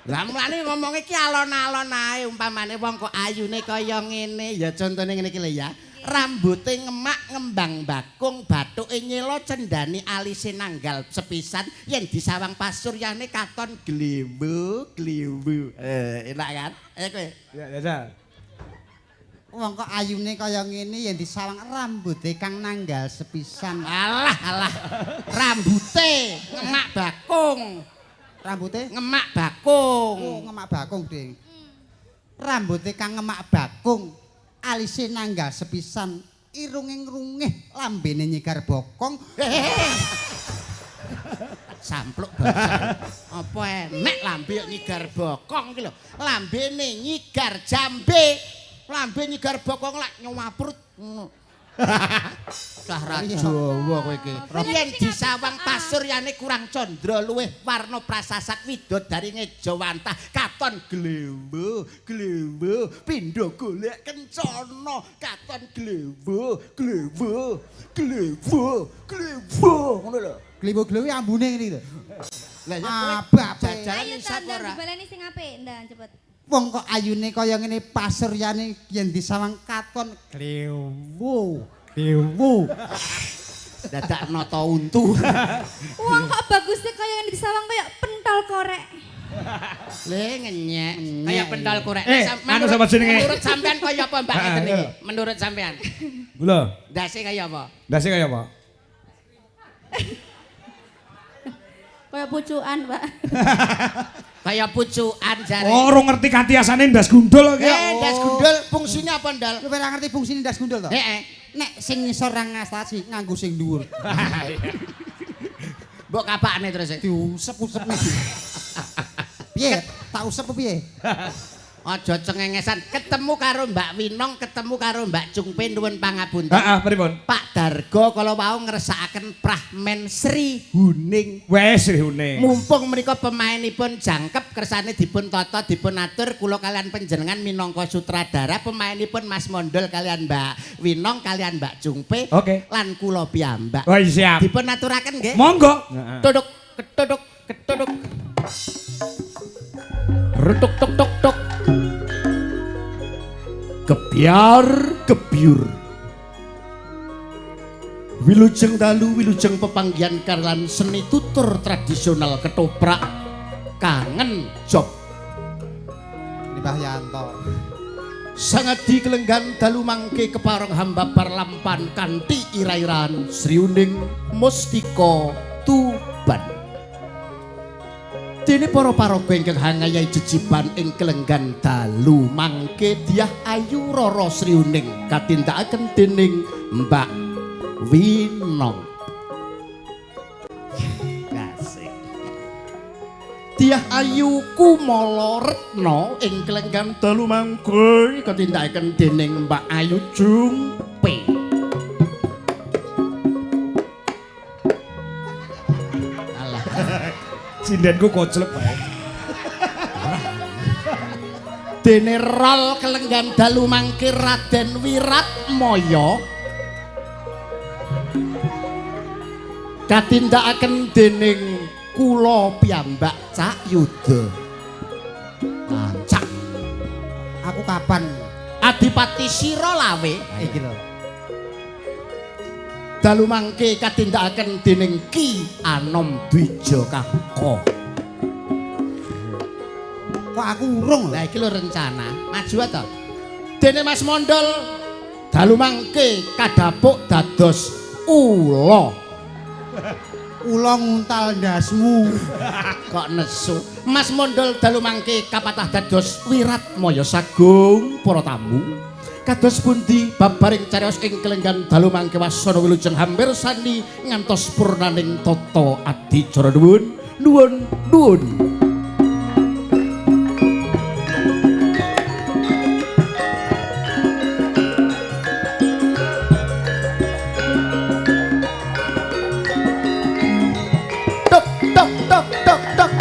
A: Lah mulane ngomong iki alon-alon ae umpamane wong kok ayune kaya ngene ya contone ngene iki lho ya. Rambute ngemak ngembang bakung bathuke nyela cendani alise nanggal sepisan yen disawang pasuryane katon glimbu. Enak kan? Ayo kowe.
C: Ya.
B: Wong kok ayune kaya ngene yen disawang rambuté kang nanggal sepisan.
A: Alah. Rambute ngemak bakung.
B: Rambute
A: Ngemak bakung.
B: oh, ngemak bakung, Ding. Rambuté kang ngemak bakung, alise nanggal sepisan, irunge ngrungeh, lambene nyigar bokong.
A: Sampluk bahasa. Apa enek lambe nyigar bokong iki lho. Lambene nyigar jambe. Lambe nyigar bokong lak nyowapurut ngono. Cah ra Jawa kowe iki. Yen disawang pasuryane kurang candra luweh warna prasasat widodari ngejawantah katon glembo pindho golek kencana katon glembo ngono lho.
B: Glewo-glewo ambune ngene lho.
A: Lah ya
B: Abah,
A: jajalan
D: Ayo
A: isa
D: tandang
A: ora.
D: dibaleni sing apik, ndan cepet.
B: Wong kok ayune kaya ngene pasuryane yen disawang katon glewo.
A: Dadak nata untu.
D: Wong kok bagusnya kaya ngene disawang kaya pentol korek.
A: Le ngenyek kaya pentol korek.
C: Anu sapa jenenge?
A: Menurut sampean kaya apa Mbak ngeten iki? Menurut sampean.
C: Lho,
A: Ndase kaya apa?
C: ndase kaya apa?
D: Kaya pucukan, Pak.
A: Kaya pucukan jare.
C: Oh, ora ngerti katiasane ndas gundul ki.
A: Das gundul fungsinya apa ndal?
B: Lu ora ngerti fungsine ndas gundul to?
A: Heeh.
B: Nek sing ngisor ra ngastasi nganggo sing dhuwur.
A: Mbok kapakne terus.
B: Diusep-usep nih. Piye? Tak usep apa piye?
A: Aja cengengesan ketemu karo Mbak Winong, ketemu karo Mbak Cungpe nuwun pangapunten.
C: Heeh, pripun?
A: Pak Dargo kala wau ngresakaken pramen Sri Huning.
C: Wes rihune.
A: Mumpung menika pemainipun jangkep kersane dipun tata dipun atur kula kalian panjenengan minangka sutradara pemainipun Mas Mondol kalian Mbak Winong kalian Mbak Cungpe
C: Oke.
A: lan kula piyambak.
C: Oh, siap.
A: Dipun aturaken nggih.
C: Monggo.
A: Tuduk ketuduk ketuduk. Retuk tuk tuk tuk. Kebiar kebiur. Wilujeng dalu wilujeng pepanggihan karlan seni tutur tradisional ketoprak kangen job.
B: Mbah Yanto.
A: Sangat dikelenggan dalu mangke keparang hamba parlampan kanthi ira-iran Sri Uning Mustika Tuban. Dene para paraga ingkang hangayai jejiban ing kelenggan dalu mangke diah ayu Rara Sri Uning katindakaken dening Mbak Winong. Asik. Diah ayu Kumala Retna ing kelenggan dalu mangke katindakaken dening Mbak Ayu Jungpe.
C: Sindenku koclek wae.
A: Dene rol kelenggan dalu mangke Raden Wiratmaya katindakaken dening kula piyambak Cak Yuda. Cak,
B: Aku kapan?
A: Adipati Sira Lawe
B: Iki lho.
A: dalu mangke katindakaken dening Ki Anom Dwijakaka.
B: Kok aku urung lho.
A: Lah iki lho rencana, maju ta. Dene Mas Mondol dalu mangke kadhapuk dados ula.
B: Ula nguntal ndasmu.
A: Kok nesu. Mas Mondol dalu mangke kapatah dados Wiratmaya sagung para tamu. Kados pundi babaring cariyos ing kelenggan dalu mangke wasana wilujeng hampir sani ngantos purnaning tata adicara nuwun nuwun nuwun. Tok tok tok tok tok.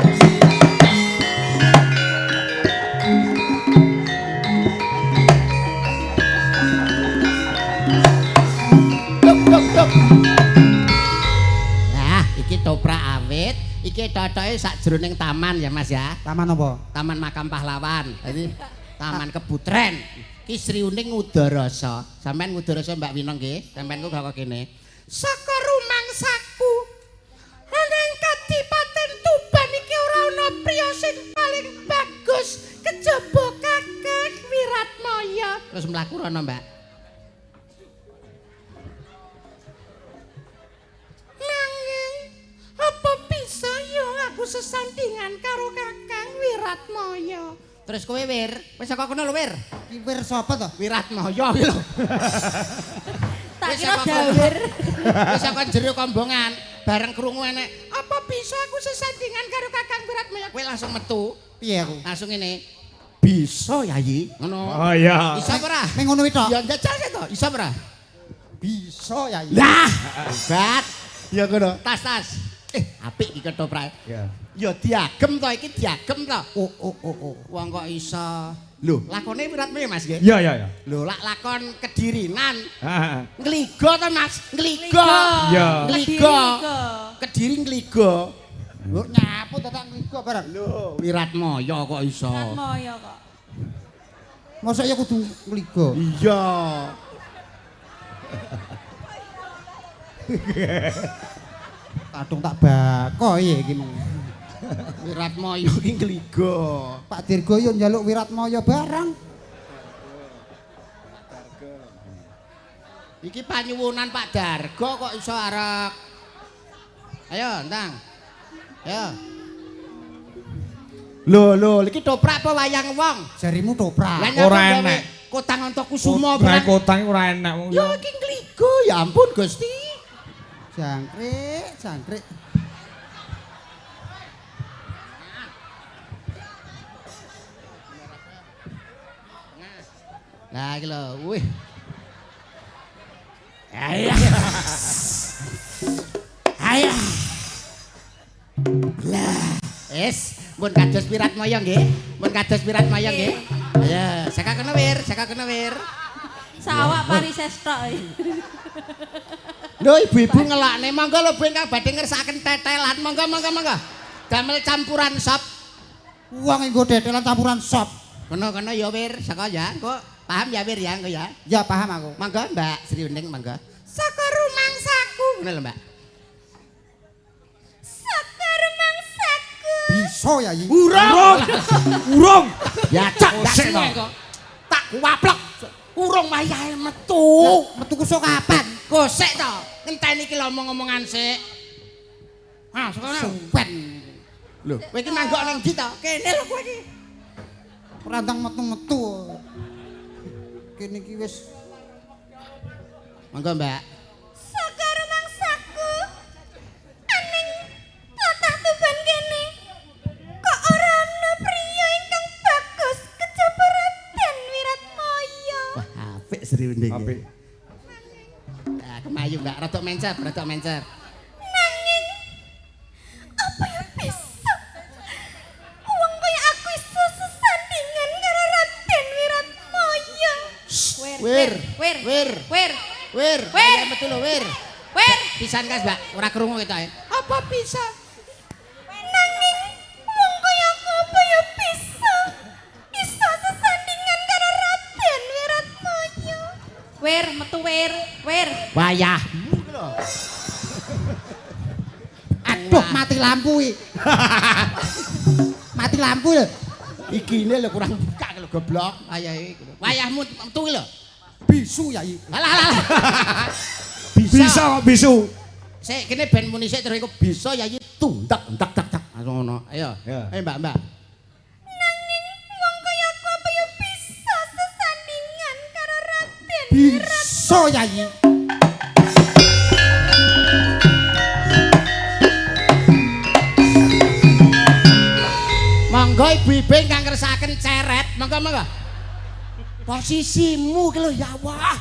A: Nah, iki toprak awit, iki cocoke sakjroning taman ya Mas ya.
B: Taman apa?
A: Taman Makam Pahlawan. Dadi Taman Kebutren. Ki Sri Uning Udarasa. Sampeyan Udarasa Mbak Winong nggih. Sampeyan ku kok kene. Saka rumangsaku. Nang Kadipaten Tuban iki ora ana priya sing paling bagus kejaba Kakang Wiratmaya. Terus mlaku rono, Mbak. Nanging apa bisa yo aku sesandingan karo Kakang Wiratmaya. Terus kowe Wir, wis saka kono lho Wir.
B: Ki wir sapa to?
A: Wiratmaya iki lho.
D: Tak kira dawir.
A: Wis saka jero kombongan, bareng krungu enek, apa bisa aku sesandingan karo Kakang Wiratmaya? Kowe langsung metu.
B: Piye aku?
A: Langsung ngene. Bisa Yayi. Ngono.
C: Oh iya.
A: Bisa apa ora?
B: Ning ngono tok.
A: Ya njajal sih to. Bisa apa ora?
B: Bisa ya.
A: Lah, hebat. Ya ngono. Tas. Apik iki ketoprak.
C: Ya.
A: Ya diagem to iki diagem to.
B: Oh.
A: Wong kok iso. Lho, lakone Wiratmaya Mas nggih.
C: Iya, iya, iya.
A: Lho, lakon kedirinan.
C: Heeh.
A: Ngligo to Mas, ngligo.
C: Iya.
A: Ngligo. Kediri ngligo.
B: Lho nyapu tetak ngligo bareng.
A: Lho, Wiratmaya kok iso.
D: Wiratmaya kok.
B: Mosok ya kudu ngligo.
A: Iya.
B: Kadung tak bakoy iki mung.
A: Wiratmaya iki ngligo.
B: Pak Dirgo yo njaluk Wiratmaya bareng.
A: Iki panyuwunan Pak Dargo kok iso arek. Ayo, Ndang. Ayo. Lho, iki toprak apa wayang wong?
B: Jarimu
A: Lah
B: toprak.
A: nyapa
C: Ora
A: gawe
C: enak.
A: Kotang Antakusuma
C: Ora
A: barang.
C: kotang ora enak wong.
A: Ya iki kligo, ya ampun Gusti.
B: Jangkrik.
A: Lah iki lho, wih. Ayah. Ayah. Lah, mun kados pirat moyo nggih. Mun kados pirat moyo nggih. Ayo, saka kena wir.
D: Sawak parisestok.
A: Lho ibu-ibu ngelakne, monggo lho Bu ingkang badhe ngersakaken tetelan. Monggo. Damel campuran sop.
B: Wong nggo detelan campuran sop.
A: Kono ya wir, saka ya. Engko paham ya wir ya engko ya.
B: Ya paham aku.
A: Monggo Mbak Sri Uning monggo. Saka rumangsaku. Ngono lho Mbak.
D: Saka rumangsaku.
B: Bisa ya iki.
C: Urung.
A: Ya cak
C: Kosek
A: suwe
C: to.
A: kok. Tak waplek. Urung wayahe metu.
B: Metu kusuk kapan?
A: Gosek to. Ngenteni iki lho omong-omongan sik. Ha, sekono.
B: Suwen.
A: Lho, kowe iki manggok nang ndi to? Kene lho kowe iki.
B: Rantang metu-metu. Kene iki wis
A: Monggo Mbak.
D: Saka rumangsaku. Aning tlatah Tuban kene. Kok ora ana priya ingkang bagus kejaba Raden Wiratmaya.
A: Wah, apik Sri Uning.
C: Apik.
A: Nah, kemayu Mbak, rada mencer.
D: Nanging apa ya bisa? Wong kaya aku iso sesandingan karo Raden Wiratmaya.
A: Wir. Ayo metu lho, Wir.
D: Wir.
A: Pisan kas, Mbak. Ora krungu ketoke. Apa bisa?
D: Nanging wong kaya aku apa ya bisa? Iso sesandingan karo Raden Wiratmaya. Wir, metu wir.
A: Wayah.
B: aduh mati lampu iki. Mati lampu lho.
A: Iki lho kurang buka lho goblok. Ayahe iki lho. Wayahmu metu iki lho.
B: Bisu ya iki.
A: Alah.
C: Bisa kok bisu.
A: Sik kene ben muni sik terus iku bisa ya iki tundak tak. Langsung ngono. Ayo.
C: Ya.
A: Ayo Mbak.
D: Nanging wong kaya aku apa ya bisa sesandingan karo Raden
B: Bisa ya iki.
A: Monggo ibu-ibu ingkang ngersakaken ceret. Monggo. Posisimu ki lho ya Allah.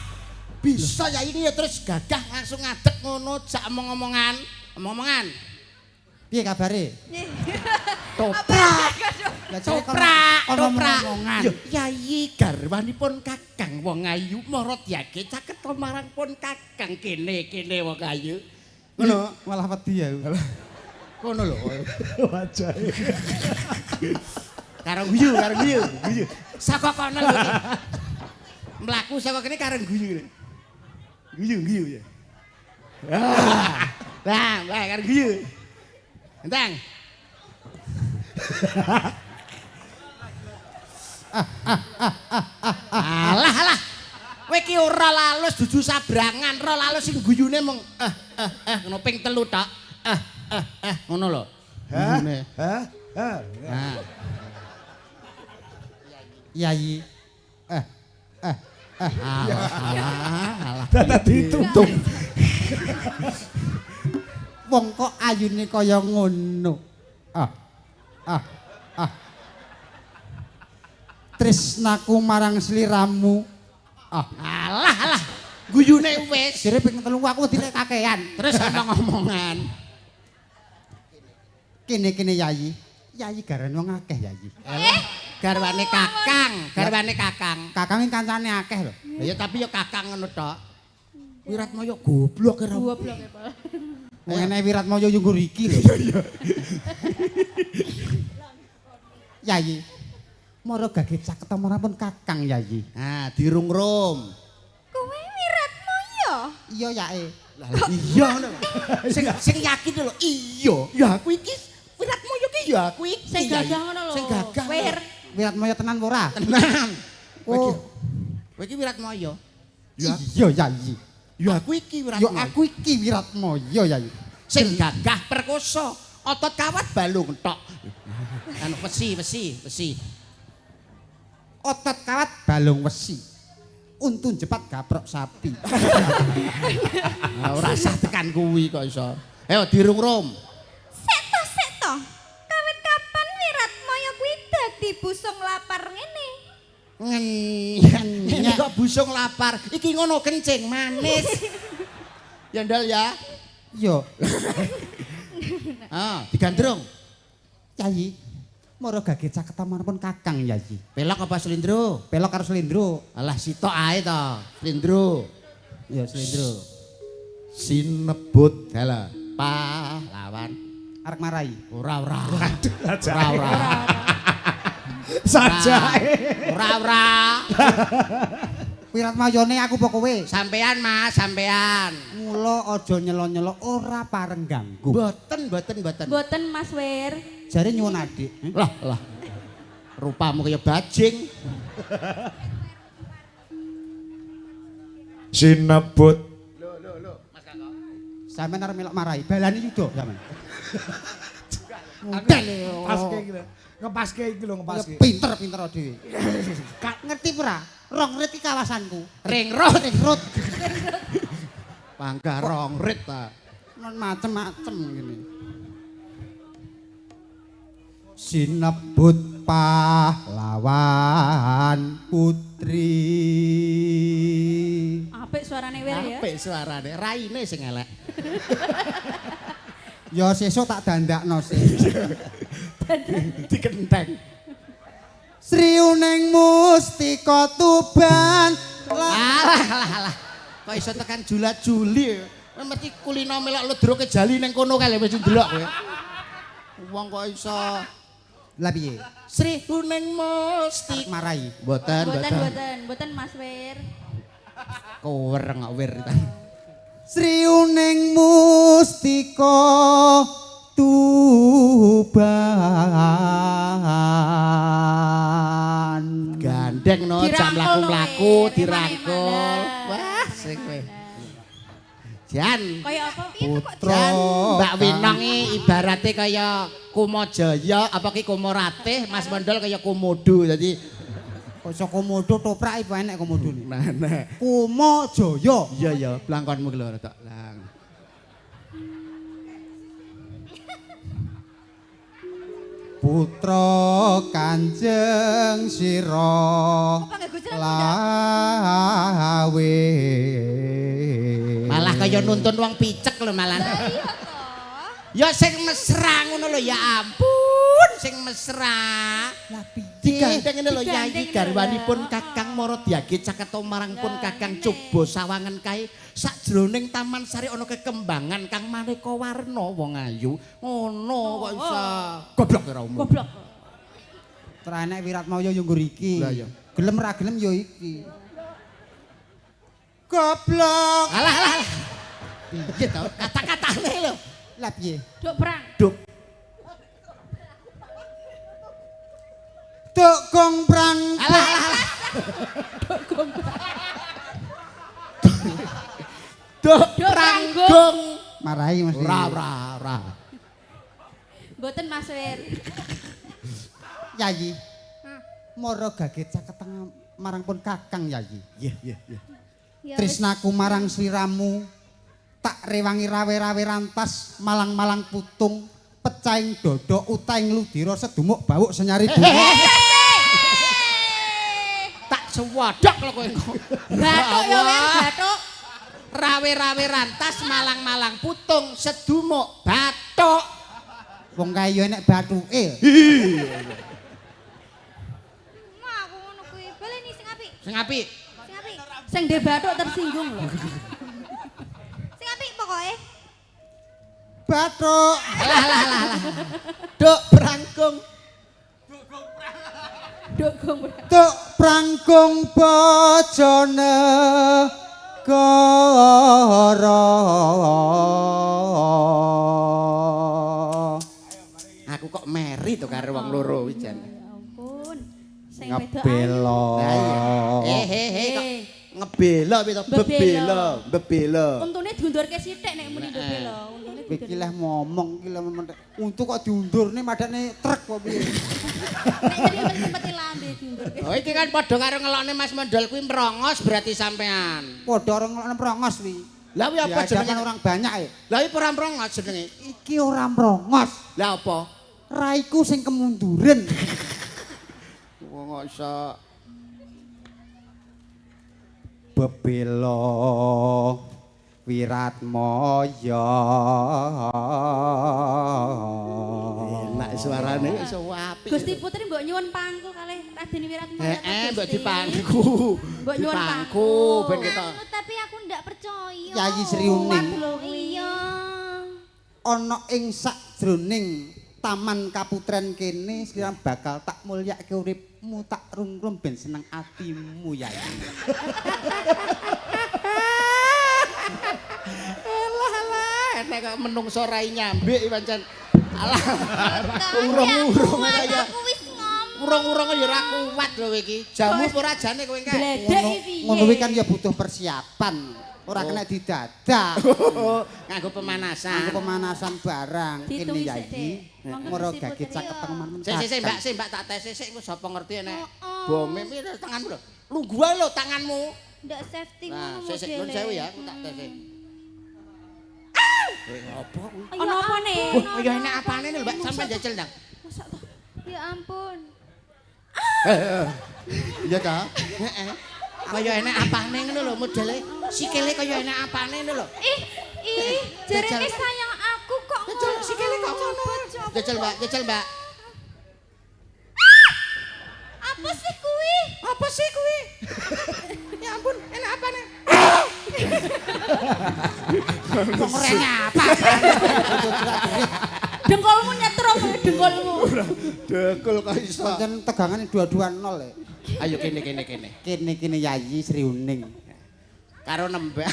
A: Bisa ya ini ya terus gagah langsung ngadeg ngono jak omong-omongan.
B: Piye kabare?
A: Toprak.
B: Lah
A: Toprak.
B: omongan.
A: Yo Yayi garwanipun Kakang wong ayu marot yake caket marang pun Kakang kene wong ayu. Ngono.
B: Malah wedi ya.
A: Ngono lho.
C: Wajahe.
A: Karo guyu. Saka kono lho iki. Mlaku saka kene karo guyu. Guyu ya. Lah, karo guyu. Entang. Alah. Kowe iki ora lalus dudu sabrangan, ora lalus sing guyune mung ngono ping 3 tok. Ngono lho. Guyune.
B: Yayi.
A: Alah.
C: Dadak ditutup.
B: Wong kok ayune kaya ngono. Tresnaku marang sliramu.
A: Alah. Guyune wis.
B: Jere ping 3 aku wedi kakean.
A: Terus omong-omongan.
B: Kene Yayi. Yayi garane wong akeh Yayi.
A: Garwane Kakang.
B: Kakang kancane akeh lho.
A: Lah ya tapi ya Kakang ngono tok. Wiratmaya goblok ora.
D: Goblok ya, Pak.
B: Ngene Wiratmaya yo nggur iki lho. Yayi. Mara gage caket pun Kakang Yayi.
A: Nah, dirungrum.
D: Kowe Wiratmaya?
B: Iya yae.
A: Lah iya ngono. Sing yakin lho, iya. Ya aku iki Wiratmaya ki ya aku iki.
D: Sing gagah ngono lho.
A: Sing gagah.
D: Wir.
B: Wiratmaya tenan apa ora?
A: Tenan.
B: Oh,
A: Kowe iki Wiratmaya.
B: iya Yayi.
A: Ya aku iki
B: Yo
A: Wiratmaya.
B: aku iki Wiratmaya Yayi.
A: Sing gagah perkoso, otot kawat balung tok. anu wesi.
B: Otot kawat balung wesi. Untun jepat gaprok sapi.
A: Ora usah tekan kuwi kok iso. Ayo dirungrum.
D: Seto. Kawit kapan Wiratmaya kuwi dadi busung lapar ngene?
A: Ini kok busung lapar. Iki ngono kencing manis. Ya ndal ya.
B: Yo,
A: Ah, digandrung.
B: Yayi. Moro gage caketan pun Kakang Yayi.
A: Pelok apa slindro?
B: Pelok karo slendro.
A: Alah sitok ae to. Slindro.
B: Ya slendro.
A: Sinebut hela. Pahlawan.
B: Arek marai.
A: Ora.
C: Aduh, aja.
A: Ora.
C: Saja.
A: Ora.
B: Wiratmayane aku apa kowe?
A: Sampean Mas, sampean.
B: Mula aja nyelo-nyelo ora pareng ganggu.
A: Boten.
D: Mboten Mas Wir.
B: Jare nyuwun adik.
A: Lah. Rupamu kaya bajing.
C: Sinebut.
B: Sampeyan arep melok marai, balani yuda sampean.
C: Paske iki lho. Ngepaske iki lho ngepaske.
B: Pinter dhewe. Ngerti ora? Rong rit iki kawasanku.
A: Ring road.
B: Rut.
A: Pangga rong rit ta.
B: Macem-macem ngene. Sinebut pahlawan putri.
D: Apik suarane Wir ya.
A: Apik suarane, raine sing elek.
B: Ya sesuk tak dandakno sih.
A: Dikenteng.
B: Sriuning mustika tuban.
A: Alah. Kok iso tekan Jula-Juli. Mesti kulino melok ledroke jali ning kono kae wis ndelok kowe. Wong kok iso
B: Lah piye?
A: Sri Kuning Musti
B: Marai.
A: Boten
D: Mas Wir.
A: Kuwereng kok wir.
B: Sriuning mustika tuban.
A: Gandeng no jam mlaku-mlaku dirangkul. Wah, sing kowe. Jan.
D: Kaya apa?
B: Putra
A: Jan, Mbak Winong iki ibarate kaya Kumajaya apa ki Kumoratih, Mas Mondol kaya Komodo. Dadi
B: kok komodo toprak iku enek komodo ni.
A: nah.
B: Kumajaya.
A: Iya, blangkonmu ki lho tok lang.
B: Putra Kanjeng Sira lawe.
A: Malah kaya nuntun wong picek lho malah.
D: Iya toh.
A: Ya sing mesra ngono lho ya ampun, sing mesra.
B: Lah piye?
A: Digandeng ngene lho
D: Digandeng
A: Yayi
D: ngene
A: garwanipun
D: lho.
A: Kakang Maradiage caketa marang pun Kakang Coba Sawangan kae sakjroning Taman Sari ana kekembangan kang maneka warna wong ayu. Ngono kok iso. Goblok ora umum.
D: Goblok.
B: Terenek Wiratmaya yo nggur iki.
A: Lah iya.
B: Gelem ra gelem yo iki. Goblok.
A: Alah. Piye to kata-katane lho.
B: Lah piye?
D: Duk perang.
A: Duk.
B: Duk gong prang.
A: Alah. Duk pranggung.
B: Marai mesti.
A: Ora.
D: Mboten Mas Wir.
B: Yayi. Mara gaget caketeng marang pun Kakang Yayi.
A: Iya.
D: Ya wis.
B: Tresnaku marang sliramu tak rewangi rawe-rawe rantas malang-malang putung pecahing dada utaing ludira sedumuk bawuk senyari bunga.
A: Tak sewadok lho kowe.
D: Bathuk ya Wir, bathuk.
A: Rawe-rawe rantas malang-malang putung sedumuk bathuk.
B: Wong kae yo enek bathuke.
D: Wah, aku ngono kuwi. Baleni sing apik.
A: Sing apik.
D: Sing ndek bathuk tersinggung lho. Sing apik pokoke.
B: Bathuk.
A: Alah. Duk pranggung.
D: Duk gong.
B: Tuk prangkung bojone kara.
A: Aku kok meri to karo wong loro iki jan.
D: Ya ampun. Sing wedok
B: Ngebela.
A: Kok ngebela piye to?
D: Bebela.
A: Bebela.
D: untune diundurke sithik nek muni nduk bela. Untune
B: Kowe iki leh ngomong iki leh untuk kok diundurne madane truk kok piye.
D: Nek tempat lambe diundur.
A: Oh iki kan padha karo ngelokne Mas Mondol kuwi merongos berarti sampean.
B: Padha orang ngelokne prongos kuwi.
A: Lah kuwi apa jenenge?
B: Orang banyak ya.
A: Lah iki ora merongos jenenge.
B: Iki ora prongos.
A: Lah apa?
B: Raiku sing kemunduran.
A: Wong kok iso
B: bebelo Wiratmaya.
A: enak suarane iso apik.
D: Gusti Putri mbok nyuwun pangku kalih Raden Wiratmaya.
A: Mbok dipangku.
D: Mbok nyuwun
A: pangku ben kita.
D: Tapi aku ndak percaya.
B: Yayi Sriuning.
D: Iya.
B: Ana ing sakjroning taman kaputren kene sekirang bakal tak mulyake uripmu tak rungkrum ben seneng atimu Yayi.
A: Alah enek kok menungso rai nyambik pancen. Alah. Urung-urung kaya.
D: Aku wis ngomong.
A: Urung-urung ya ora kuat lho iki. Jamu ora jane kowe engke.
D: Bledek iki.
B: Ngono kuwi kan ya butuh persiapan. Ora kena didadak.
A: Nganggo pemanasan.
B: Nganggo pemanasan barang kene
D: Ditulis
B: Yayi.
D: Dek.
B: Moro gagit caket teman-teman.
A: Sik Mbak tak tes sik sapa ngerti nek bome iki tanganmu lho. Lungguh ae lho tanganmu.
D: Ndak safety
A: Nah,
D: ngono
A: sik nun sewu ya aku tak tes. Apa kuwi?
D: Ono apa nih?
A: Oh ya enek apane lho Mbak sampe jajal ndang.
D: Masa toh? Ya ampun.
B: Iya ta?
A: Heeh. Kaya enek apane ngono lho modele. Sikile kaya enek apane ngono lho.
D: Ih, jarene sayang aku kok
A: Jajal sikile kok ngono. Jajal Mbak.
D: Apa sih kuwi?
A: Apa sih kuwi? Ya ampun, enak apane? Kok ngerene apa?
D: Dengkolmu nyetrum dengkolmu.
A: Dekul kok iso.
B: Pancen tegangane 2-2-0 ya.
A: Ayo kene.
B: Kene Yayi Sriuning.
A: Karo nembang.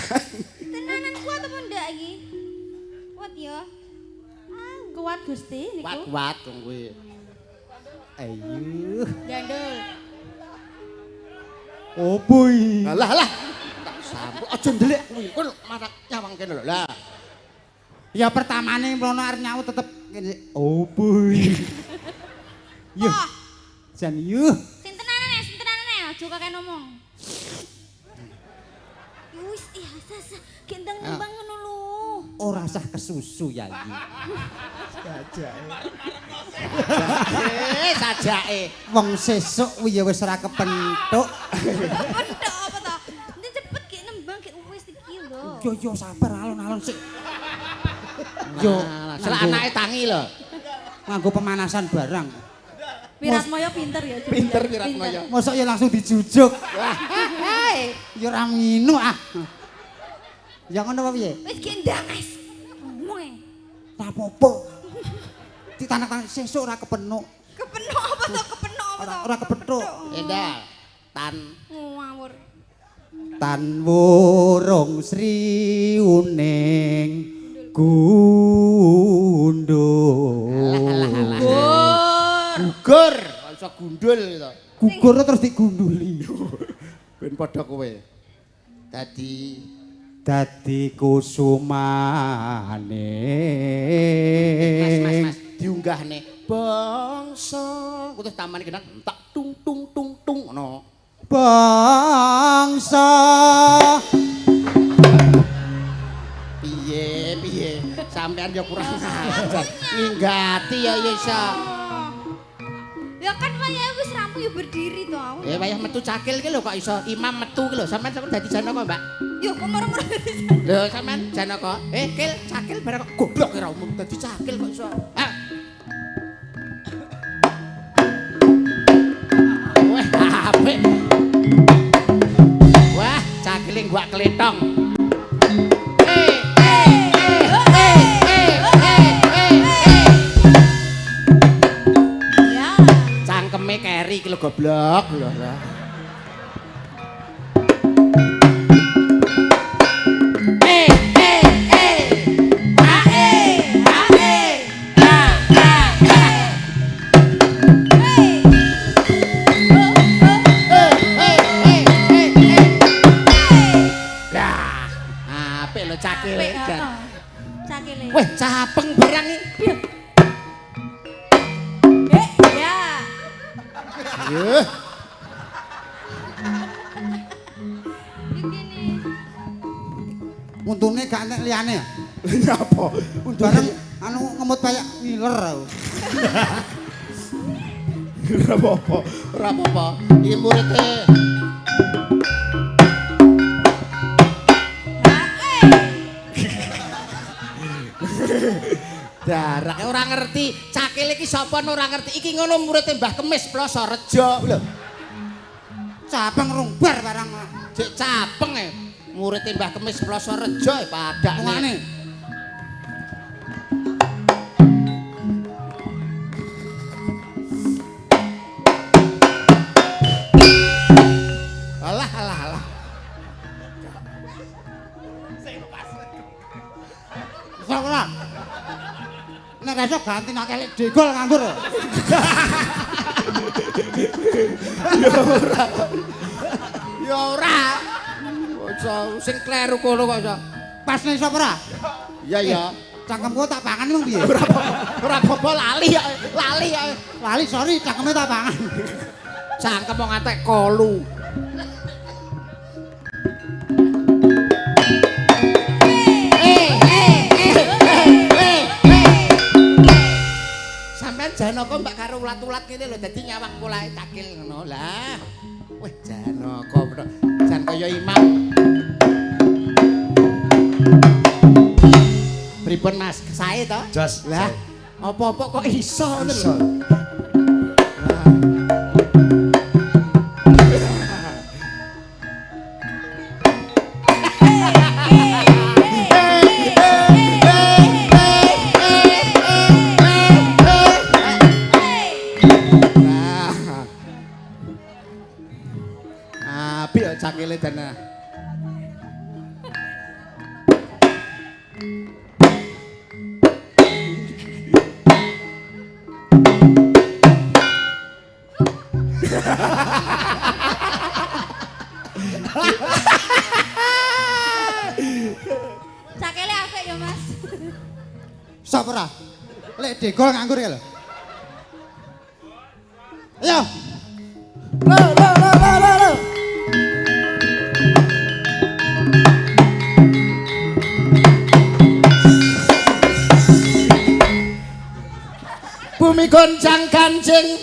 D: Tenanan kuat apa ndak iki? Kuat ya. Kuat Gusti niku.
A: Kuat wong kuwi.
B: Ayo.
D: Gandul.
B: Opo iki?
A: Lah. Tak sampun aja ndelik kuwi. Kon marak nyawang kene lho. Lah.
B: Ya pertamane mrono arep nyaut tetep kene. Opo iki? Yuh. Jan yuh.
D: Sing tenanan ya, aja kakek ngomong. Wis sasa gendang nembang ngono lho.
B: Ora usah kesusu Yayi.
A: Sajake.
B: Wong sesuk kuwi ya wis ora kepentuk.
D: Pendok apa to? Nek cepet ki nembang ki wis iki lho.
B: Yo sabar alon-alon sik. Yo
A: selak anake tangi lho.
B: nganggo pemanasan barang.
D: Wiratmaya pinter ya.
A: Pinter Wiratmaya.
B: Mosok ya langsung dijujuk. Ya ora nginu ah. Ya ngono apa piye?
D: Wis gendang guys. Ngomong e.
B: Ora apa-apa. Ditanak-tanak sesuk ora kepenuk.
D: Kepenok apa to? Kepenok apa to?
B: Ora kepethuk.
A: Endal. Tan.
D: Ngawur.
B: Tan wurung Sriuning gundul.
A: Gugur, iso gundul to.
B: Gugur terus digunduli.
A: Ben padha kowe.
B: Dadi kusumane.
A: Mas, diunggahne. Bangsa, kudu tamane kenang tak tung ngono.
B: Bangsa.
A: Piye? Sampean ya kurang ajar. Ninggati ya iso.
D: Ya kan wayahe wis rampung ya berdiri to.
A: Wayah metu cakil ki lho kok iso imam metu ki lho. Sampean dadi janaka, Mbak.
D: Ya kok moro-moro
A: Lho sampean janaka. Kil cakil bareng kok goblok ora umum dadi cakil kok iso. Ah. Wah, apik. Wah, cakile gua kletong.
D: ya.
A: Cangkeme keri iki lho goblok lho.
D: Apik,
A: Cakile.
D: Cakile.
A: Weh, cah Yeh.
B: Untune gak enek liyane ya.
A: Nyapa?
B: Bareng anu ngemut kayak ngiler aku.
A: Ora apa-apa. Ora apa-apa. Iki muridé. Darake ora ngerti. Cakil iki sapa ora ngerti. Iki ngono muridé Mbah Kemis Ploso Rejo lho.
B: Cabang rungbar barang.
A: Cek capeng e. Muridé Mbah Kemis Ploso Rejo padakne.
B: Tungane.
A: Alah alah alah.
B: Ora. Nek esuk ganti nak kelek degol nganggur.
A: Ya ora. Ojo sing kleru kono kok iso.
B: Pas nek sapa ora?
A: Iya ya.
B: Cangkemku tak pangan mung piye?
A: Ora apa-apa lali ya. Lali ya.
B: Lali sorry cangkeme tak pangan.
A: Cangkem wong atek kolu. Sampeyan Janaka mbak karo ulat-ulat kene lho dadi nyawang polahe cakil ngono lah. Wih Janaka bro. Jan kaya imam. Pripun Mas? Sae to?
C: Jos.
A: Lah, apa-apa kok iso ngono lho. Apik kok cakile dana.
D: Cakele apik ya, Mas.
B: Sapa ora? Lek degol nganggur ya lho. Ayo. Lo.
A: Bumi goncang kancing.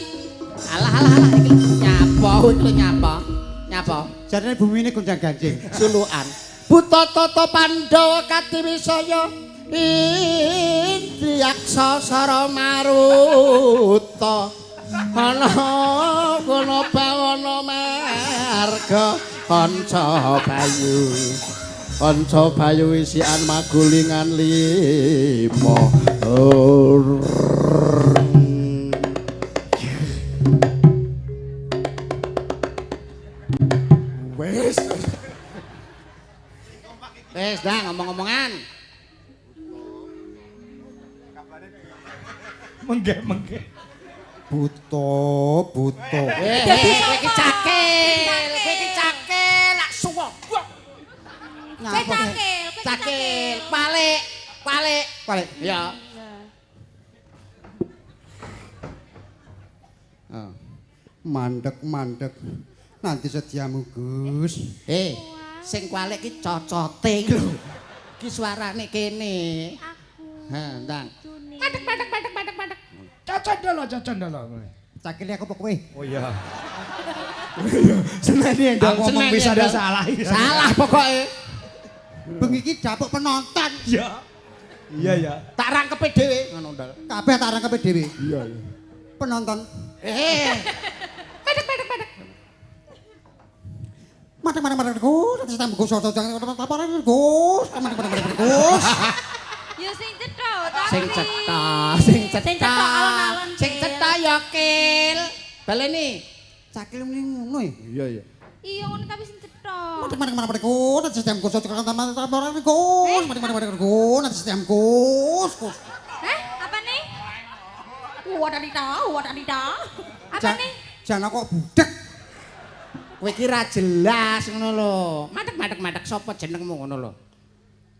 A: Alah iki nyapa iki nyapa. Nyapa?
B: Jarene bumi ini gonjang ganjing.
A: Sulukan. Buta tata Pandhawa Katiwisaya Indriyaksa Sara Maruta. Ana kono bawana marga kanca bayu. Kanca bayu isian magulingan 5. Wes dah ngomong-ngomongan.
C: Mengge.
B: Buto.
A: Kowe iki cakil, lak suwo.
B: Ngapa?
A: Cakil, balik. Ya.
B: Mandek. Nanti setiamu, Gus.
A: Sing kwalik ki cocote iki lho. Ki suarane kene. Ha, ndang. Padek.
C: Cocon dolo.
B: Cakile aku apa kowe?
C: Oh iya.
A: Seneni
C: Aku ngomong bisa ada salah.
A: Salah pokoke.
B: Bengi iki dapuk penonton.
C: Iya. Iya.
A: Tak rangkepe dhewe ngono ndal.
B: Kabeh tak rangkepe dhewe.
A: Iya.
B: Penonton.
A: Padek.
B: Madek Gus, nanti saya Gus soto jangan laporan Gus. Gus.
D: Ya sing cetha ta.
A: Sing cetha alon-alon. Sing cetha ya kil. Baleni.
B: Cakil muni ngono ya.
A: Iya.
D: Iya ngono tapi sing cetha.
B: Madek Gus, nanti saya Gus soto jangan laporan Gus. Madek Gus, nanti saya Gus.
D: Hah? Apa nih? Wadadita. Apa nih?
B: Jangan kok budek.
A: Kowe iki ra jelas ngono lho. Madek sapa jenengmu ngono lho.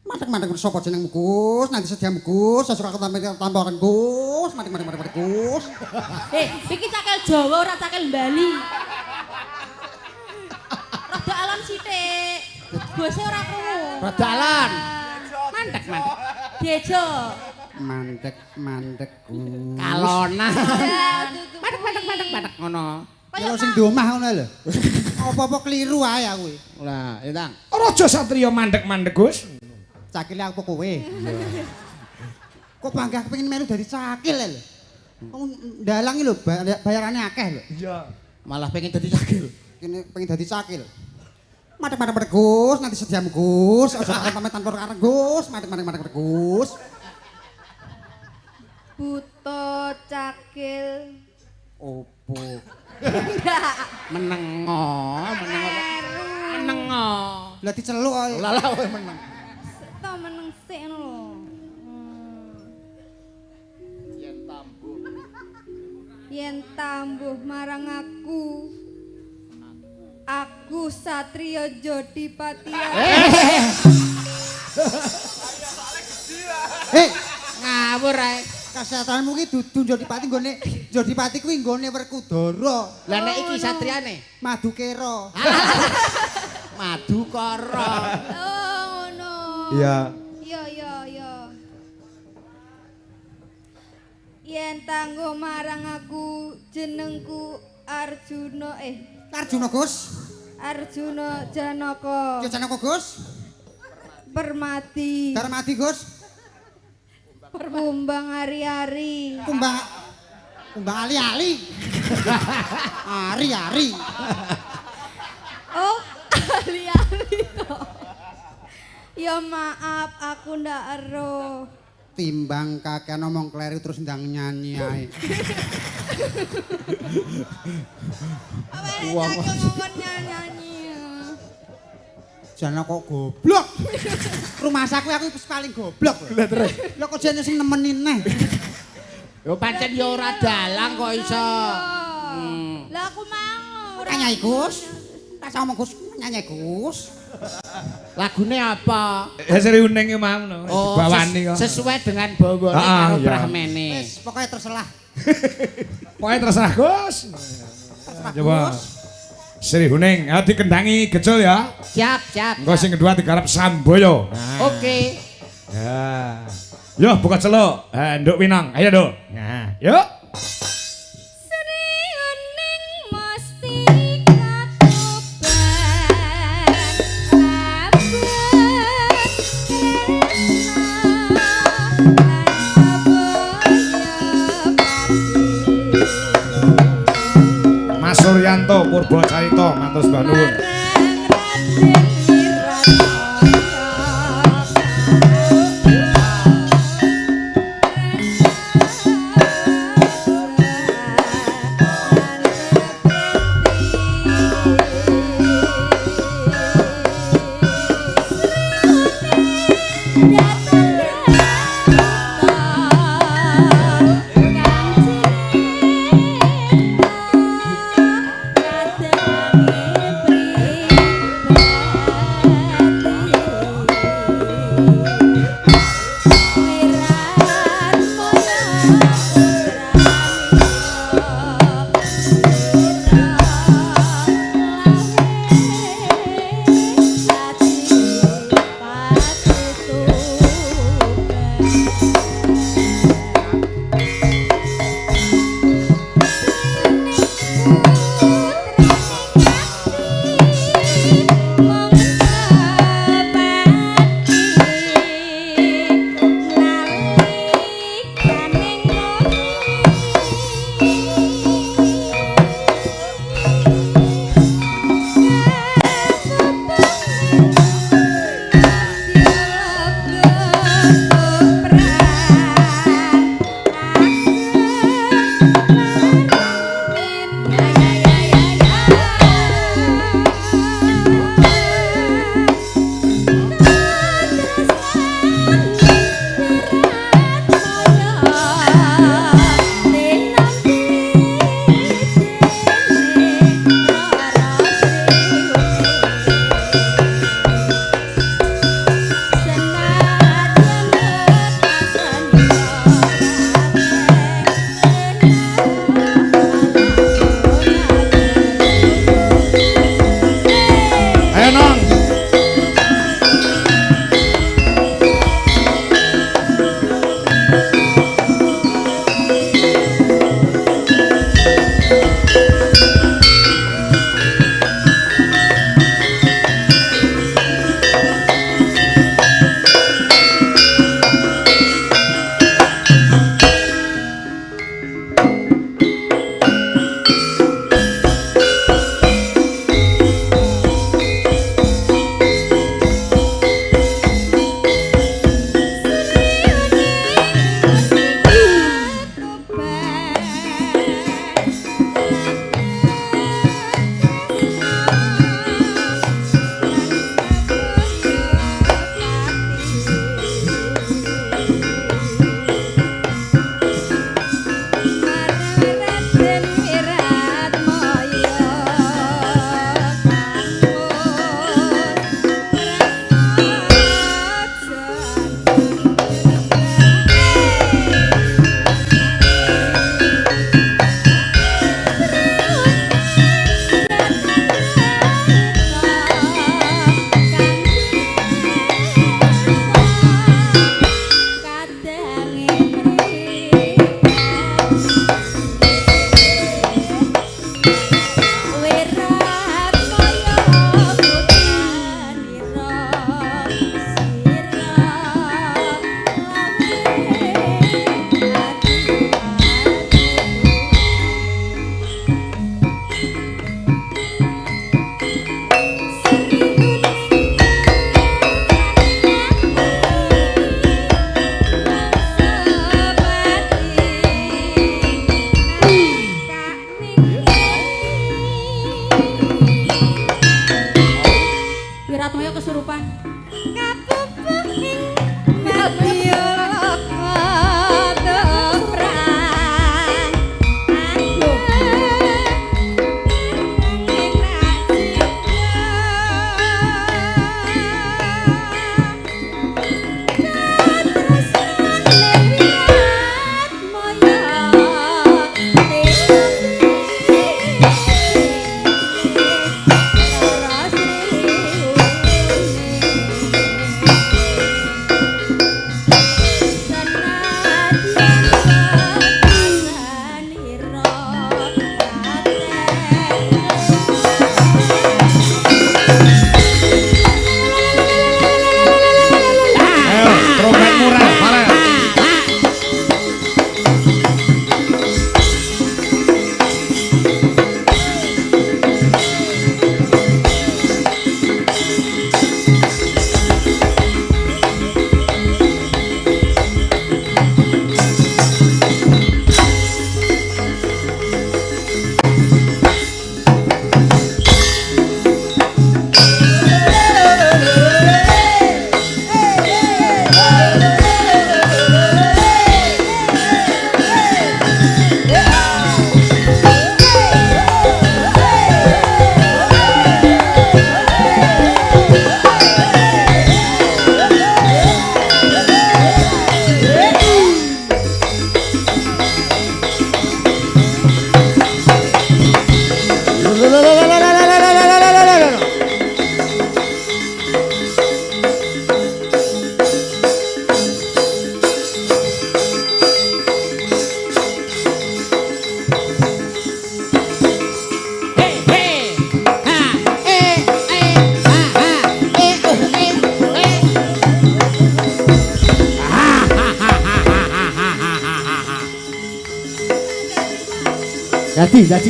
B: Mandek sapa jenengmu Gus? Nanti sediamu Gus, sesuka tambahan Gus. Mandek Gus.
D: Iki cakel Jawa ora cakel Bali. Rada alon sithik. Bose ora krungu.
A: Rada alon. Mandek.
D: Dejo.
B: Mandek Gus.
A: Kalona. Mandek ngono.
B: Kalau sing di omah ngono lho. Apa-apa keliru ae aku.
A: Lah, Tang.
C: Raja Satria mandek-mandek Gus.
B: Cakile aku kowe. Kok bangga kepengin melu dadi cakil lho. Kamu ndalangi lho bayarannya akeh lho.
C: Iya.
A: Malah pengen dadi cakil.
B: Kene pengen dadi cakil. Mandek Gus, nanti sediamu Gus. Aja pamit tanpa arep Gus. Mandek Gus.
D: Buta cakil.
B: Opo?
A: Menengo.
B: Lah diceluk ae.
A: Lah kowe meneng.
D: Ta meneng sik ngono lho. Yen tambuh marang aku. Aku Satria Jodipatiya.
A: Ngawur ae.
B: Kasehatanmu ki dudu Jodipati nggone Jodipati kuwi nggone Werkudara.
A: Lah nek iki satriane
B: Madukera.
A: Madukara.
D: Oh ngono.
C: Iya.
D: Iya. Yen tanggo marang aku jenengku Arjuna
B: Arjuna Gus.
D: Arjuna Janaka.
B: Ya Janaka Gus.
D: Permati.
B: Darmadi Gus.
D: Kumbang ari-ari.
B: Kumbang ali-ali. Ari-ari.
D: Oh, ari-ari to. Ya maaf, aku ndak ero.
B: Timbang kakek ngomong kleru terus ndang nyanyi ae.
D: Wong ngomong nyanyi.
B: Jana kok goblok. Rumah saku aku wis paling goblok.
A: Lah terus.
B: Lho kok jane sing nemeni neh.
A: Yo pancen yo ora dalang kok iso.
D: Lah aku mau.
B: Nyanyi Gus. Tak ngomong Gus, nyanyi Gus.
A: Lagune apa?
C: Seri uning ki mau no. Bawani kok.
A: Sesuai dengan bawane karo brahmene.
B: Wis pokoke terserah.
C: Pokoke terserah Gus. Coba.
B: Gus.
C: Sri Huning, ya dikendangi gejol ya.
A: Siap.
C: Engko sing kedua digarap Samboyo.
A: Oke.
C: Ya. Yo buka celuk. Nduk Winong. Ayo, Nduk. Nah, yuk.
D: Sri Uning mesti katoban
C: Mas Suryanto Purba Carita matur sembah nuwun.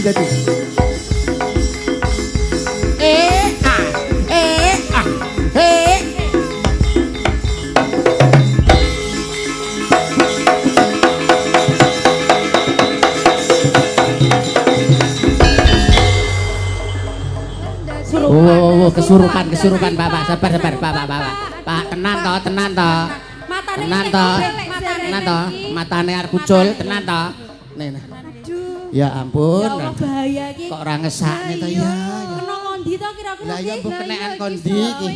A: Dadi. Oh, kesurupan Bapak. Sabar Bapak. Pak, tenan to. Matane arep kucul, tenan to. Nih. Ya ampun.
D: Ya Allah bahaya iki.
A: Kok ora ngesakne to ya.
D: Kena kondi to kira-kira.
A: Lah ya mbok kenekan kondi iki.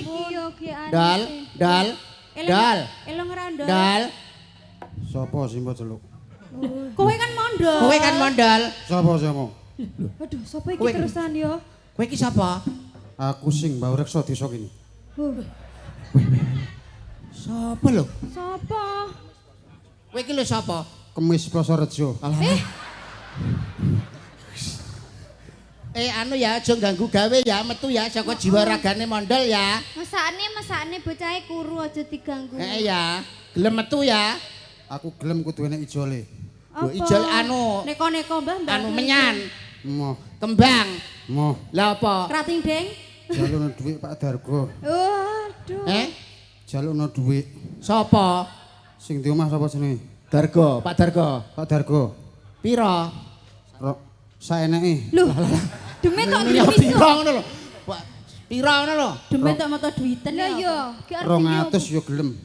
A: Dal.
D: Elong ngrandol.
A: Dal.
B: Sopo sing mbok celuk?
D: Kowe kan mondol.
A: Kowe kan mondal.
B: Sopo sing ngomong?
D: Waduh, sapa iki
A: Kowe-
D: terusan yo?
A: Kowe iki sapa?
B: Aku sing Mbah Reksa desa kene.
A: Sapa lho?
D: Sapa?
A: Kowe iki lho sapa?
B: Kemis Plasarejo.
A: Anu ya aja ganggu gawe ya, metu ya saka jiwa ragane mondol ya.
D: Mesakne bocahe kuru aja diganggu.
A: Ya, gelem metu ya.
B: Aku gelem kudu enek ijole.
A: Lho ijol anu.
D: Neko-neko Mbah.
A: Anu menyan.
B: Moh,
A: Kembang.
B: moh.
A: Lah apa?
D: Krating Deng.
B: Jalukno dhuwit Pak Dargo.
D: Waduh.
B: Jalukno dhuwit.
A: Sapa?
B: Sing di omah sapa jenenge?
A: Dargo, Pak Dargo.
B: Pak Dargo.
A: Piro?
B: Saeneke.
D: Lho. Demet tok
A: Ya
D: duit
A: piro ngono lho. Pak, piro ngono lho.
D: Demet tok mata duiten ya. Iya.
B: 200 yo gelem.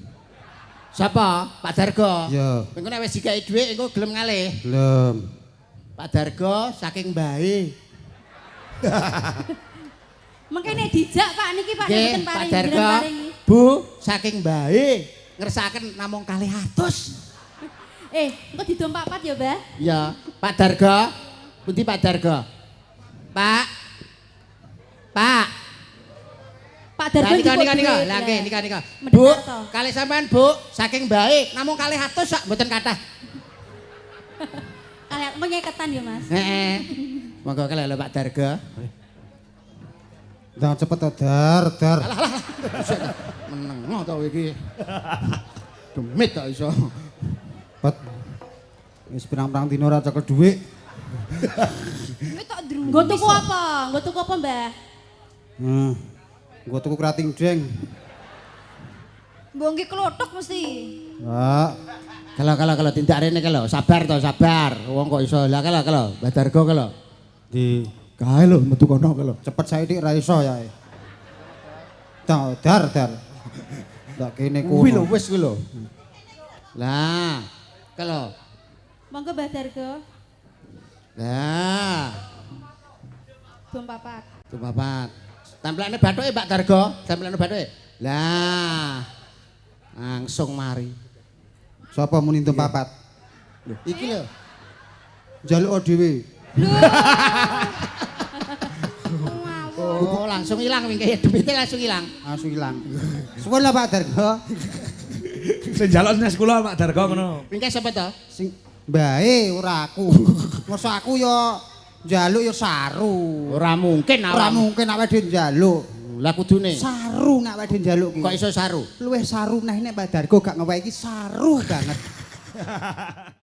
A: Sapa? Pak Dargo.
B: Ya,
A: Engko nek wis digawe dhuwit engko gelem ngalih.
B: gelem.
A: Pak Dargo saking bae.
D: Mengke nek dijak Pak niki Pak
A: Nggih,
D: mboten
A: Pak
D: paring
A: Dargo.
D: mboten paringi.
A: Bu, saking bae ngersakaken namung 200.
D: Engko didompak pat ya, Mbah.
A: Ya, Pak Dargo. Pundi Pak Dargo? Pak. Pak.
D: Pak Dargo
A: Nika
D: cukup
A: nika nika.
D: duit,
A: Lah
D: lah.
A: nggih nika nika.
D: Mendengar
A: Bu,
D: toh.
A: kalih sampean Bu, saking bae namung 200 sak mboten kathah.
D: Kalian menyeketan ya, Mas.
A: Heeh. Monggo kalih lho Pak Dargo.
B: Ndang cepet to, Dar.
A: Meneng to iki. Demit tak iso.
B: Pat. Wis pirang-pirang dino ora cekel dhuwit.
D: Duit tok drung. Nggo tuku apa? Nggo tuku apa, Mbah?
B: Gua tuku krating Deng.
D: Mbok nggih klothok mesti.
A: Kalau tindak rene kalau sabar to sabar. Wong kok iso. Lah kalau Mbah Dargo kalau.
B: Di
A: Kae lho metu kono kalau.
B: cepet saiki ra iso ya. Dar. Ndak kene
A: Kuwi lho
B: kono.
A: wis kuwi lho. Lah, kalau.
D: Monggo Mbah Dargo.
A: Lah,
D: Bom papat.
A: tuh papat. Tamplane bathuke Pak Dargo, tamplane bathuke. Lah. Langsung mari.
B: Sapa muni entuk papat?
A: Iki lho.
B: Njaluk dhewe.
A: Oh, langsung hilang wingke demite langsung hilang.
B: Asu ilang. Suwun lah Pak Dargo.
C: Sing njaluk nes kula Pak Dargo ngono.
A: Wingke sapa to?
B: Sing mbae ora aku. Masa aku yo njaluk yo saru.
A: Ora mungkin
B: Ora mungkin awake dhewe njaluk.
A: Lah kudune.
B: Saru nek awake dhewe njaluk ki.
A: Kok iso saru?
B: Luwih saru neh nek Pak Dargo gak ngewehi iki saru banget.